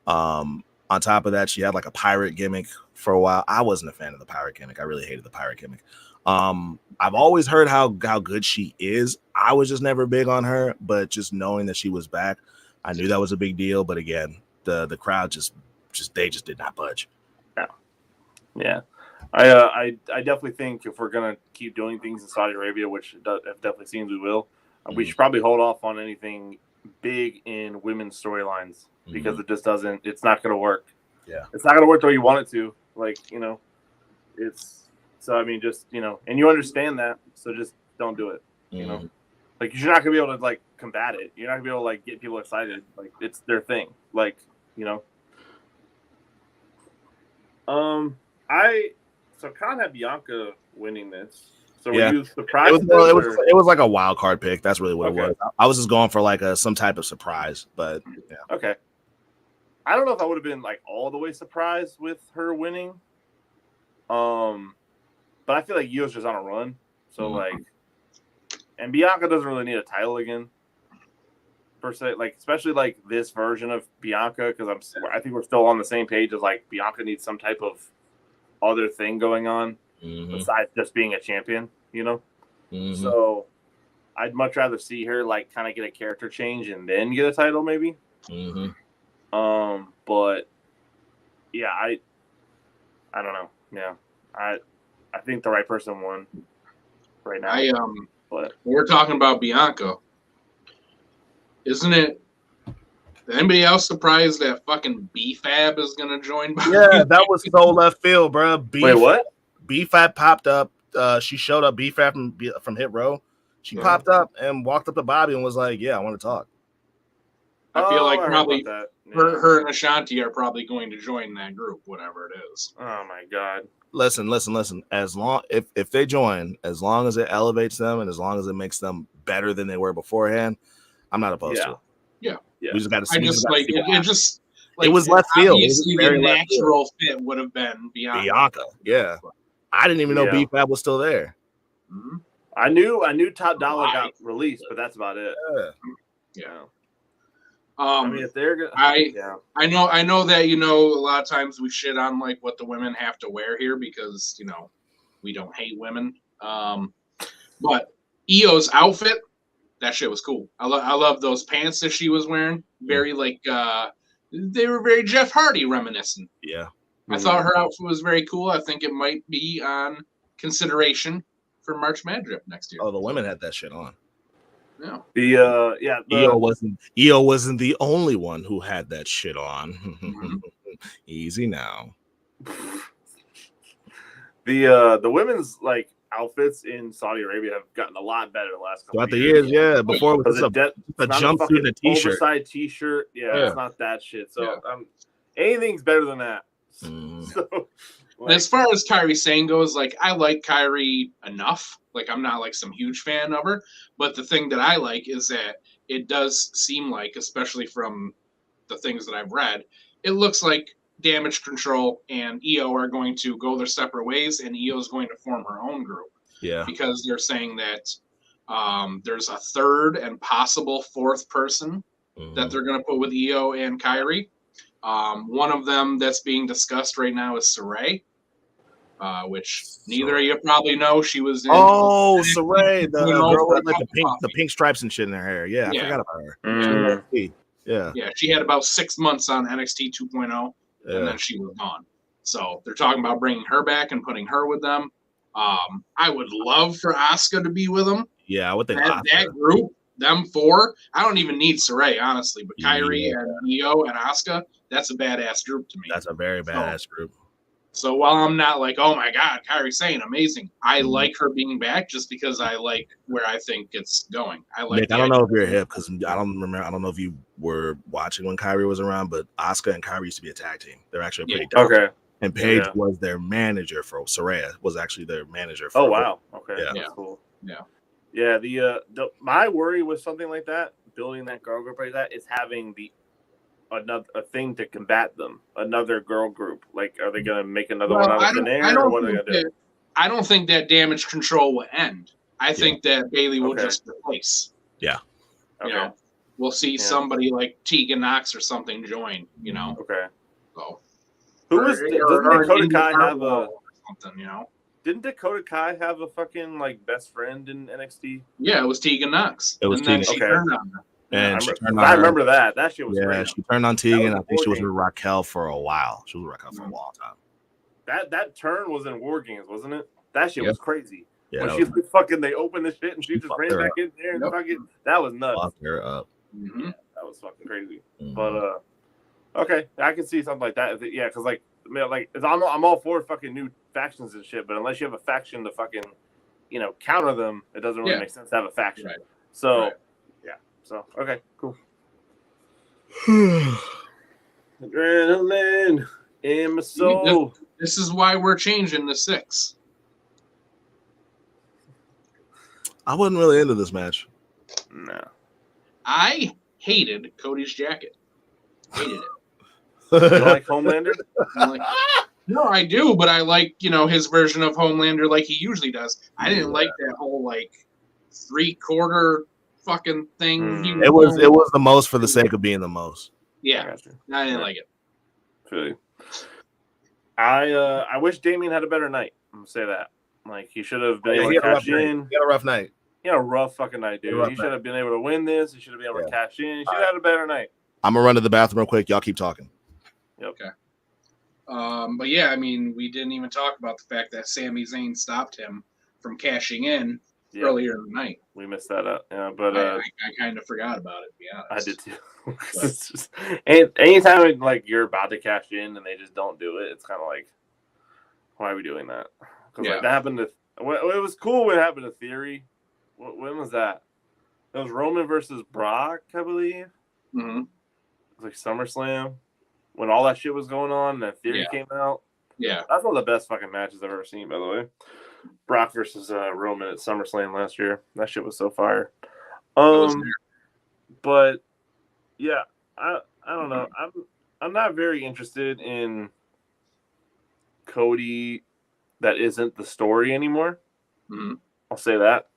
On top of that, she had like a pirate gimmick for a while. I wasn't a fan of the pirate gimmick. I really hated the pirate gimmick. I've always heard how good she is. I was just never big on her, but just knowing that she was back, I knew that was a big deal. But again, the crowd just did not budge. Yeah. I definitely think if we're gonna keep doing things in Saudi Arabia, which it definitely seems we will, we should probably hold off on anything big in women's storylines because it just doesn't. It's not gonna work. Yeah, it's not gonna work the way you want it to. Like it's so. I mean, just and you understand that, so just don't do it. Like you're not gonna be able to like combat it. You're not gonna be able to like get people excited. Like it's their thing. Like So Khan had Bianca winning this. So were you surprised? It was like a wild card pick. That's really what it was. I was just going for like some type of surprise, but yeah. Okay. I don't know if I would have been like all the way surprised with her winning. But I feel like Io's just on a run. So and Bianca doesn't really need a title again. Per se, like especially like this version of Bianca, because I think we're still on the same page as like Bianca needs some type of other thing going on besides just being a champion, So I'd much rather see her like kind of get a character change and then get a title maybe. But yeah, I don't know. Yeah, I think the right person won right now. But we're talking about Bianca. Isn't it? Anybody else surprised that fucking B-Fab is gonna join? Yeah, that was so left field, bro. Wait, what? B-Fab popped up. She showed up. B-Fab from Hit Row. She popped up and walked up to Bobby and was like, "Yeah, I want to talk." I feel like probably her and Ashanti are probably going to join that group, whatever it is. Oh my god! Listen. As long if they join, as long as it elevates them and as long as it makes them better than they were beforehand, I'm not opposed to it. Yeah. We just got to see. It was left field. Obviously, the natural fit would have been Bianca. Yeah. I didn't even know B-Fab was still there. I knew Top Dollar got released, but that's about it. Yeah. I mean, if they're good, I know that a lot of times we shit on like what the women have to wear here because we don't hate women. But Io's outfit. That shit was cool. I love those pants that she was wearing. Very like they were very Jeff Hardy reminiscent. Yeah. I thought her outfit was very cool. I think it might be on consideration for March Madrip next year. Oh, the women had that shit on. Yeah. Io wasn't the only one who had that shit on. Easy now. The women's like outfits in Saudi Arabia have gotten a lot better the last couple of years. Yeah, before it was a jumpsuit and a t-shirt. Oversized t-shirt. Yeah, it's not that shit. So anything's better than that. So, as far as Kairi Sane goes, like I like Kairi enough. Like I'm not like some huge fan of her, but the thing that I like is that it does seem like, especially from the things that I've read, it looks like Damage Control and Io are going to go their separate ways, and Io is going to form her own group. Yeah, because they're saying that there's a third and possible fourth person that they're going to put with Io and Kairi. One of them that's being discussed right now is Saray, which neither of you probably know. She was in. Oh, Saray, the girl with like the pink stripes and shit in her hair. Yeah, I forgot about her. Yeah, she had about 6 months on NXT 2.0. And then she was gone. So they're talking about bringing her back and putting her with them. I would love for Asuka to be with them. Yeah, I would think that group, them four. I don't even need Saray, honestly, but Kairi and Io and Asuka, that's a badass group to me. That's a very badass group. So while I'm not like, oh my God, Kairi Sane, amazing, I like her being back just because I like where I think it's going. Nick, I don't know if you're hip because I don't know if you were watching when Kairi was around, but Asuka and Kairi used to be a tag team. They're actually pretty dope. Okay. And Paige was their manager for Saraya, was actually their manager for wow. Okay. Yeah. That's cool. Yeah. Yeah. The my worry with something like that, building that girl group like that, is having a thing to combat them, another girl group. Like, are they going to make another one out of thin air, or what are they going to do? I don't think that Damage Control will end. I think that Bayley will just replace. Yeah. Okay. We'll see somebody like Tegan Knox or something join. Okay. So. Doesn't Dakota Kai have something? Didn't Dakota Kai have a fucking like best friend in NXT? Yeah, it was Tegan Knox. It was Tegan. She turned on her. And I remember that. That shit was great. She turned on Tegan. I think she was with Raquel for a while. She was with Raquel for a long time. that turn was in War Games, wasn't it? That shit was crazy. Yeah, when she fucking they opened the shit and she just ran back in there and fucking that was nuts. Fucked her up. Mm-hmm. Yeah, that was fucking crazy. Mm-hmm. But okay, I can see something like that. Yeah, because like I'm all for fucking new factions and shit, but unless you have a faction to fucking counter them, it doesn't really make sense to have a faction. Right. So yeah, so okay, cool. Adrenaline in my soul. This is why we're changing to 6. I wasn't really into this match. No. I hated Cody's jacket. Hated it. You like Homelander? No, I do, but I like, his version of Homelander like he usually does. I didn't like that whole, 3/4 fucking thing. It was the most for the sake of being the most. Yeah. I didn't like it. Really. I wish Damian had a better night. I'm going to say that. Like, he should have been able to cash in. He had a rough night. He had a rough fucking night, dude. He should have been able to win this. He should have been able to cash in. He should have had a better night. I'm going to run to the bathroom real quick. Y'all keep talking. Yep. Okay. But yeah, I mean, we didn't even talk about the fact that Sami Zayn stopped him from cashing in earlier in the night. We missed that up. Yeah, but I kind of forgot about it, to be honest. I did too. It's just, anytime you're about to cash in and they just don't do it, it's kind of like, why are we doing that? Because that happened to. It was cool when it happened to Theory. When was that? It was Roman versus Brock, I believe. Mm-hmm. It was like SummerSlam when all that shit was going on and then Theory came out. Yeah. That's one of the best fucking matches I've ever seen, by the way. Brock versus Roman at SummerSlam last year. That shit was so fire. But yeah, I don't know. I'm not very interested in Cody that isn't the story anymore. Mm-hmm. I'll say that.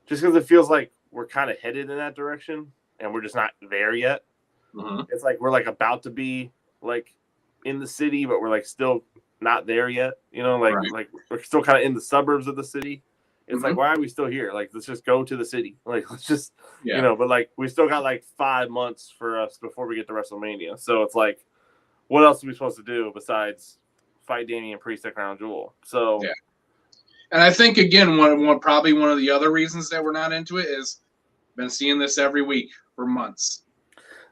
Just because it feels like we're kind of headed in that direction and we're just not there yet. Mm-hmm. It's like we're about to be in the city, but we're still not there yet. Like we're still kind of in the suburbs of the city. It's like, why are we still here? Let's just go to the city. Let's just, but we still got 5 months for us before we get to WrestleMania. So it's like, what else are we supposed to do besides fight Damian Priest at Crown Jewel? So, yeah. And I think, again, probably one of the other reasons that we're not into it is been seeing this every week for months.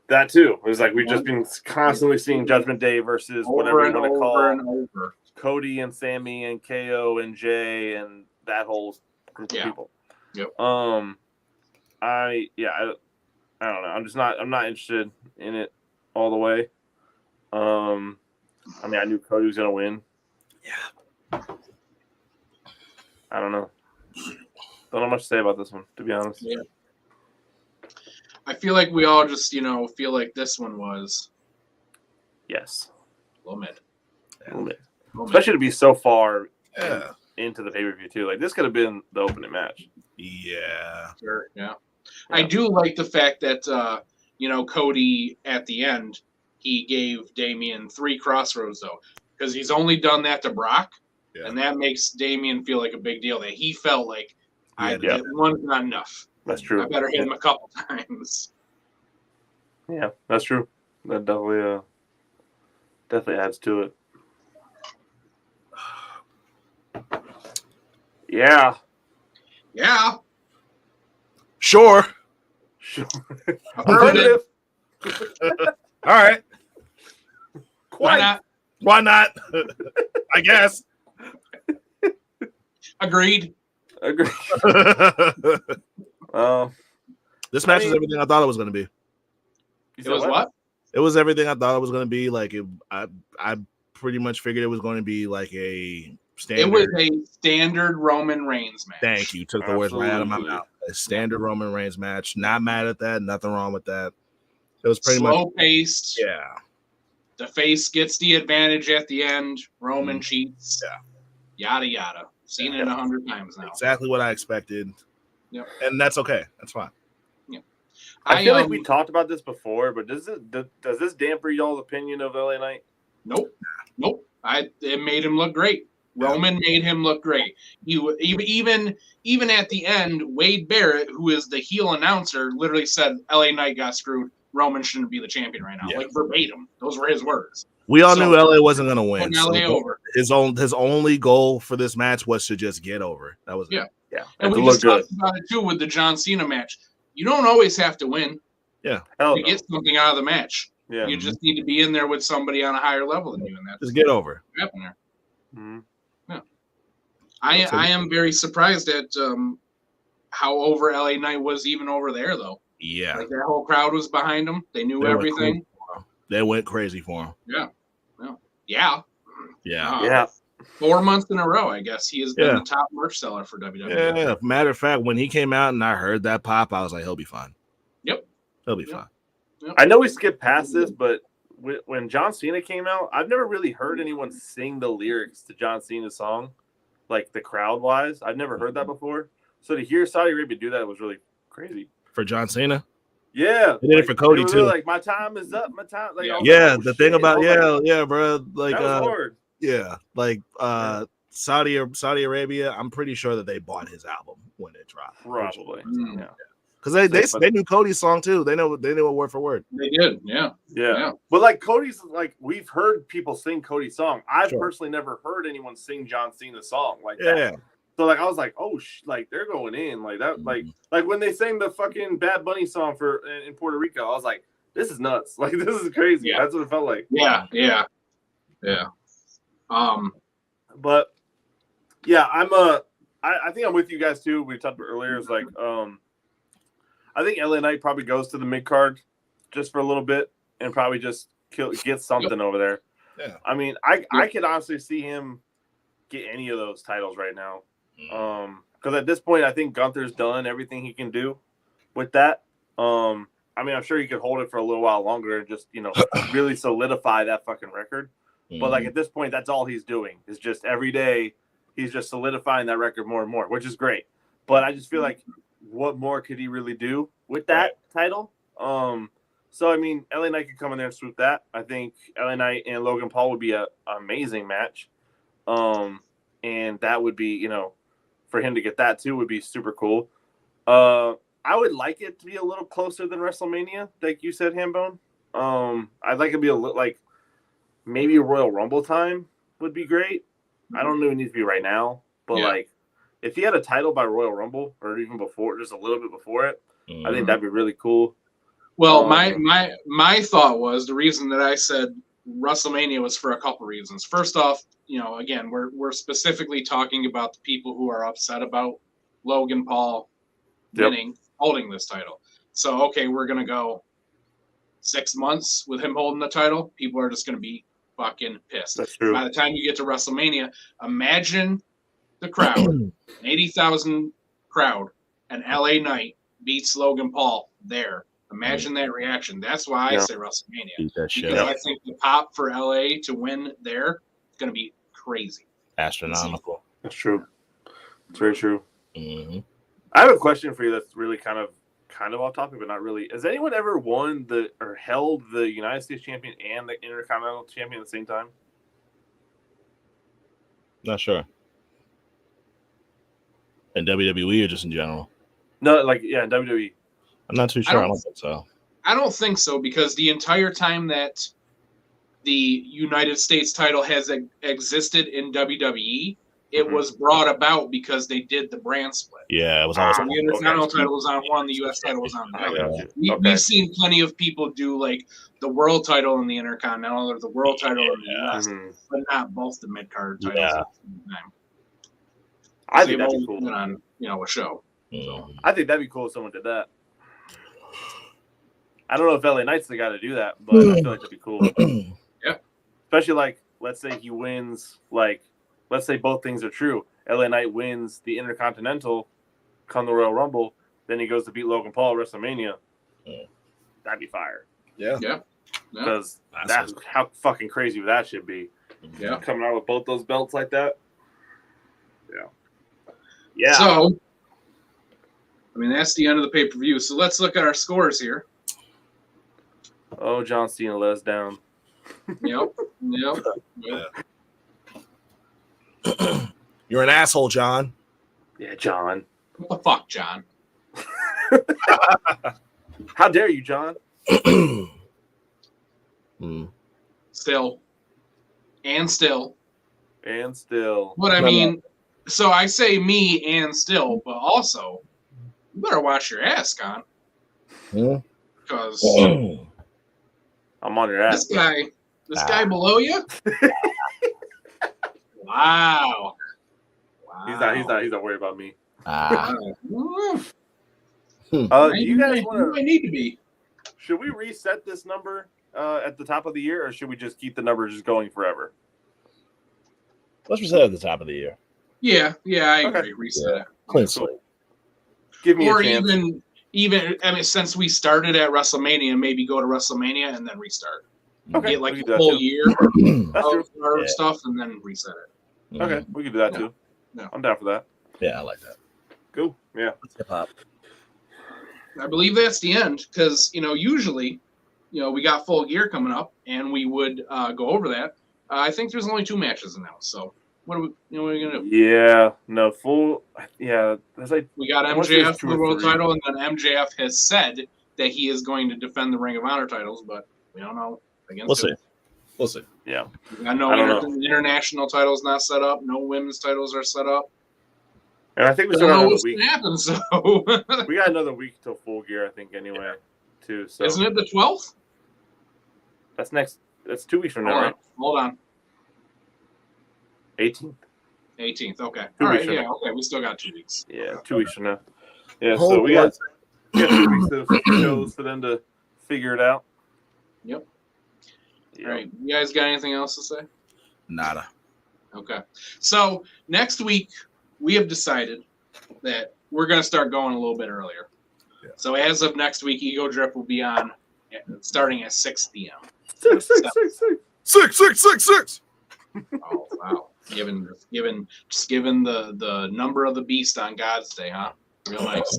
That too. It was we've just been constantly seeing Judgment Day versus whatever you want to call Cody and Sami and KO and Jay and that whole group of people. Yep. I don't know. I'm not interested in it all the way. I mean, I knew Cody was gonna win. Yeah. I don't know. Don't know much to say about this one, to be honest. Yeah. I feel like we all just, feel like this one was. Yes. A little mid. Yeah. A little bit. Especially to be so far into the pay-per-view, too. This could have been the opening match. Yeah. Sure, yeah. I do like the fact that, Cody, at the end, he gave Damian 3 crossroads, though. Because he's only done that to Brock. Yeah. And that makes Damian feel like a big deal. That he felt like, one's not enough. That's true. I better hit him a couple times. Yeah, that's true. That definitely adds to it. Yeah. Yeah. Sure. Affirmative. All right. Why not? Why not? I guess. Agreed. This match is everything I thought it was going to be. It was what? It was everything I thought it was going to be. I pretty much figured it was going to be a standard. It was a standard Roman Reigns match. Thank you. Took the words right out of my mouth. A standard Roman Reigns match. Not mad at that. Nothing wrong with that. It was pretty much slow-paced. Yeah. The face gets the advantage at the end. Roman cheats. Yeah. Yada, yada. Seen it 100 times now. Exactly what I expected. Yep. And that's okay. That's fine. Yeah. I feel like we talked about this before, but does this damper y'all's opinion of LA Knight? Nope. It made him look great. Roman made him look great. Even at the end, Wade Barrett, who is the heel announcer, literally said LA Knight got screwed. Roman shouldn't be the champion right now. Verbatim. Those were his words. We all So, knew LA wasn't going to win. putting LA over. His only goal for this match was to just get over. That was Yeah. it. Yeah. And we just talked about it too with the John Cena match. You don't always have to win. Yeah. To get something out of the match. Yeah. You just need to be in there with somebody on a higher level than you, and that's just get over. what happened there. Mm-hmm. Yeah. I am very surprised at how over LA Knight was even over there though. Yeah. Like that whole crowd was behind him. They knew everything. They went crazy for him. Yeah. Yeah. Yeah. 4 months in a row, I guess he has been the top merch seller for WWE. Yeah. Matter of fact, when he came out and I heard that pop, I was like, he'll be fine. Yep. He'll be fine. Yep. I know we skipped past this, but when John Cena came out, I've never really heard anyone sing the lyrics to John Cena's song, like the crowd wise. I've never heard that before. So to hear Saudi Arabia do that was really crazy. For John Cena? Yeah. They did it for Cody too. Like, my time is up. My time. Like, the thing about bro. Like that was hard. Yeah, like Saudi Arabia. I'm pretty sure that they bought his album when it dropped. Probably. Yeah. Because they knew Cody's song too. They knew it word for word. They did, yeah. But like Cody's, like we've heard people sing Cody's song. I've personally never heard anyone sing John Cena's song like that. So like I was like, oh, like they're going in like that. Like when they sang the fucking Bad Bunny song in Puerto Rico, I was like, this is nuts. Like this is crazy. Yeah. That's what it felt like. Yeah. But yeah, I think I'm with you guys too. We talked about earlier. It's like I think LA Knight probably goes to the mid card just for a little bit and probably just get something over there. Yeah. I mean, I could honestly see him get any of those titles right now. Because at this point, I think Gunther's done everything he can do with that. I mean, I'm sure he could hold it for a little while longer and just, really solidify that fucking record. But like at this point, that's all he's doing is just every day he's just solidifying that record more and more, which is great. But I just feel like what more could he really do with that title? So I mean, LA Knight could come in there and swoop that. I think LA Knight and Logan Paul would be an amazing match. And that would be, for him to get that too would be super cool. I would like it to be a little closer than WrestleMania, like you said, Hambone. I'd like it to be a little like maybe a Royal Rumble time would be great. I don't know it needs to be right now, but like if he had a title by Royal Rumble or even before, just a little bit before it, I think that'd be really cool. Well, my thought was the reason that I said WrestleMania was for a couple reasons. First off, again, we're specifically talking about the people who are upset about Logan Paul winning, holding this title. So, okay, we're going to go 6 months with him holding the title. People are just going to be fucking pissed. That's true. By the time you get to WrestleMania, imagine the crowd, an 80,000 crowd, and LA Knight beats Logan Paul there. Imagine that reaction. That's why I say WrestleMania. Because I think the pop for LA to win there is going to be crazy. Astronomical. That's true. It's very true. Mm-hmm. I have a question for you that's really kind of off topic, but not really. Has anyone ever won or held the United States champion and the Intercontinental champion at the same time? Not sure. In WWE or just in general? No, like in WWE. I'm not too sure. I don't think so. I don't think so because the entire time that the United States title has existed in WWE, it was brought about because they did the brand split. Yeah, it was always the Intercontinental title was on one, the U.S. title was on the other. We've seen plenty of people do like the world title in the Intercontinental or the world title in the U.S., but not both the mid card titles at the same time. I think that'd be cool. On a show. So. I think that'd be cool if someone did that. I don't know if LA Knight's the guy to do that, but I feel like that'd be cool. Yeah. Especially like, let's say he wins, like, let's say both things are true. LA Knight wins the Intercontinental, come the Royal Rumble, then he goes to beat Logan Paul at WrestleMania. That'd be fire. Yeah. Because that's how fucking crazy that should be. Yeah. Coming out with both those belts like that. Yeah. So, I mean, that's the end of the pay-per-view. So let's look at our scores here. Oh, John Cena let us down. Yep. Yeah. You're an asshole, John. Yeah, John. What the fuck, John? How dare you, John? Still, And still. But I mean, so I say me and still, but also, you better watch your ass, Con. Because I'm on your ass. This guy below you. Wow. He's not worried about me. You guys might need to be. Should we reset this number at the top of the year, or should we just keep the number just going forever? Let's reset at the top of the year. Yeah, I agree. Reset it. Clean slate. Give me or a chance. even I mean, since we started at WrestleMania, maybe go to WrestleMania and then restart. Okay, Get like a whole year of stuff and then reset it. Okay, we can do that too. Yeah. I'm down for that. Yeah, I like that. Cool. Yeah. Hip hop. I believe that's the end because usually, we got Full Gear coming up and we would go over that. I think there's only 2 matches announced. So what are we gonna do? Yeah. No full. Yeah. There's like we got MJF for the world title, and then MJF has said that he is going to defend the Ring of Honor titles, but we don't know against. We'll see. Yeah. I know international titles not set up. No women's titles are set up. And I think we still got another week. Happen, so we got another week till Full Gear, I think, anyway, too. So isn't it the 12th? That's 2 weeks from now, right? Hold on. 18th. 18th. Okay. 2 All weeks right. from Yeah. Okay. We still got 2 weeks. Yeah, 2 weeks from now. Yeah. So we got 2 weeks of shows for them to figure it out. Yep. All right. You guys got anything else to say? Nada. Okay. So next week we have decided that we're going to start going a little bit earlier. Yeah. So as of next week, EgoDrip will be on starting at 6 p.m. 6. Oh wow! Given the number of the beast on God's Day, huh? Real nice.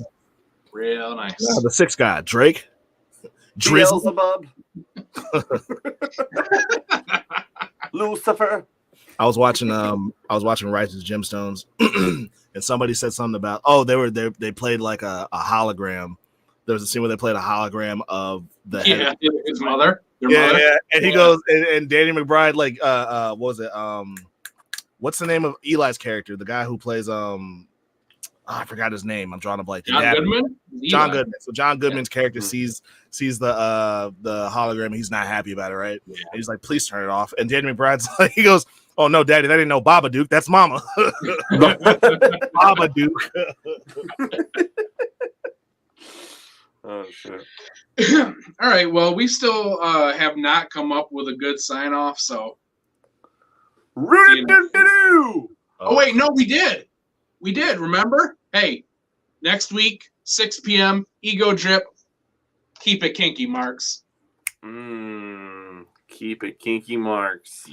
Real nice. Yeah, the 6th guy, Drake. Beelzebub. Lucifer. I was watching Righteous Gemstones, and somebody said something about they played like a hologram. There was a scene where they played a hologram of his mother. Yeah, and he goes and Danny McBride what was it? What's the name of Eli's character? The guy who plays I forgot his name. I'm drawing a blank. John Goodman. John Goodman. So John Goodman's character sees the hologram. And he's not happy about it, right? Yeah. And he's like, "Please turn it off." And Danny McBride's like, he goes, "Oh no, Daddy, that ain't no Babadook. That's Mama." Babadook. Oh shit. All right. Well, we still have not come up with a good sign off. So. Oh wait, no, we did. We did. Remember? Hey, next week, 6 p.m. EgoDrip. Keep it kinky, Marks. Keep it kinky, Marks.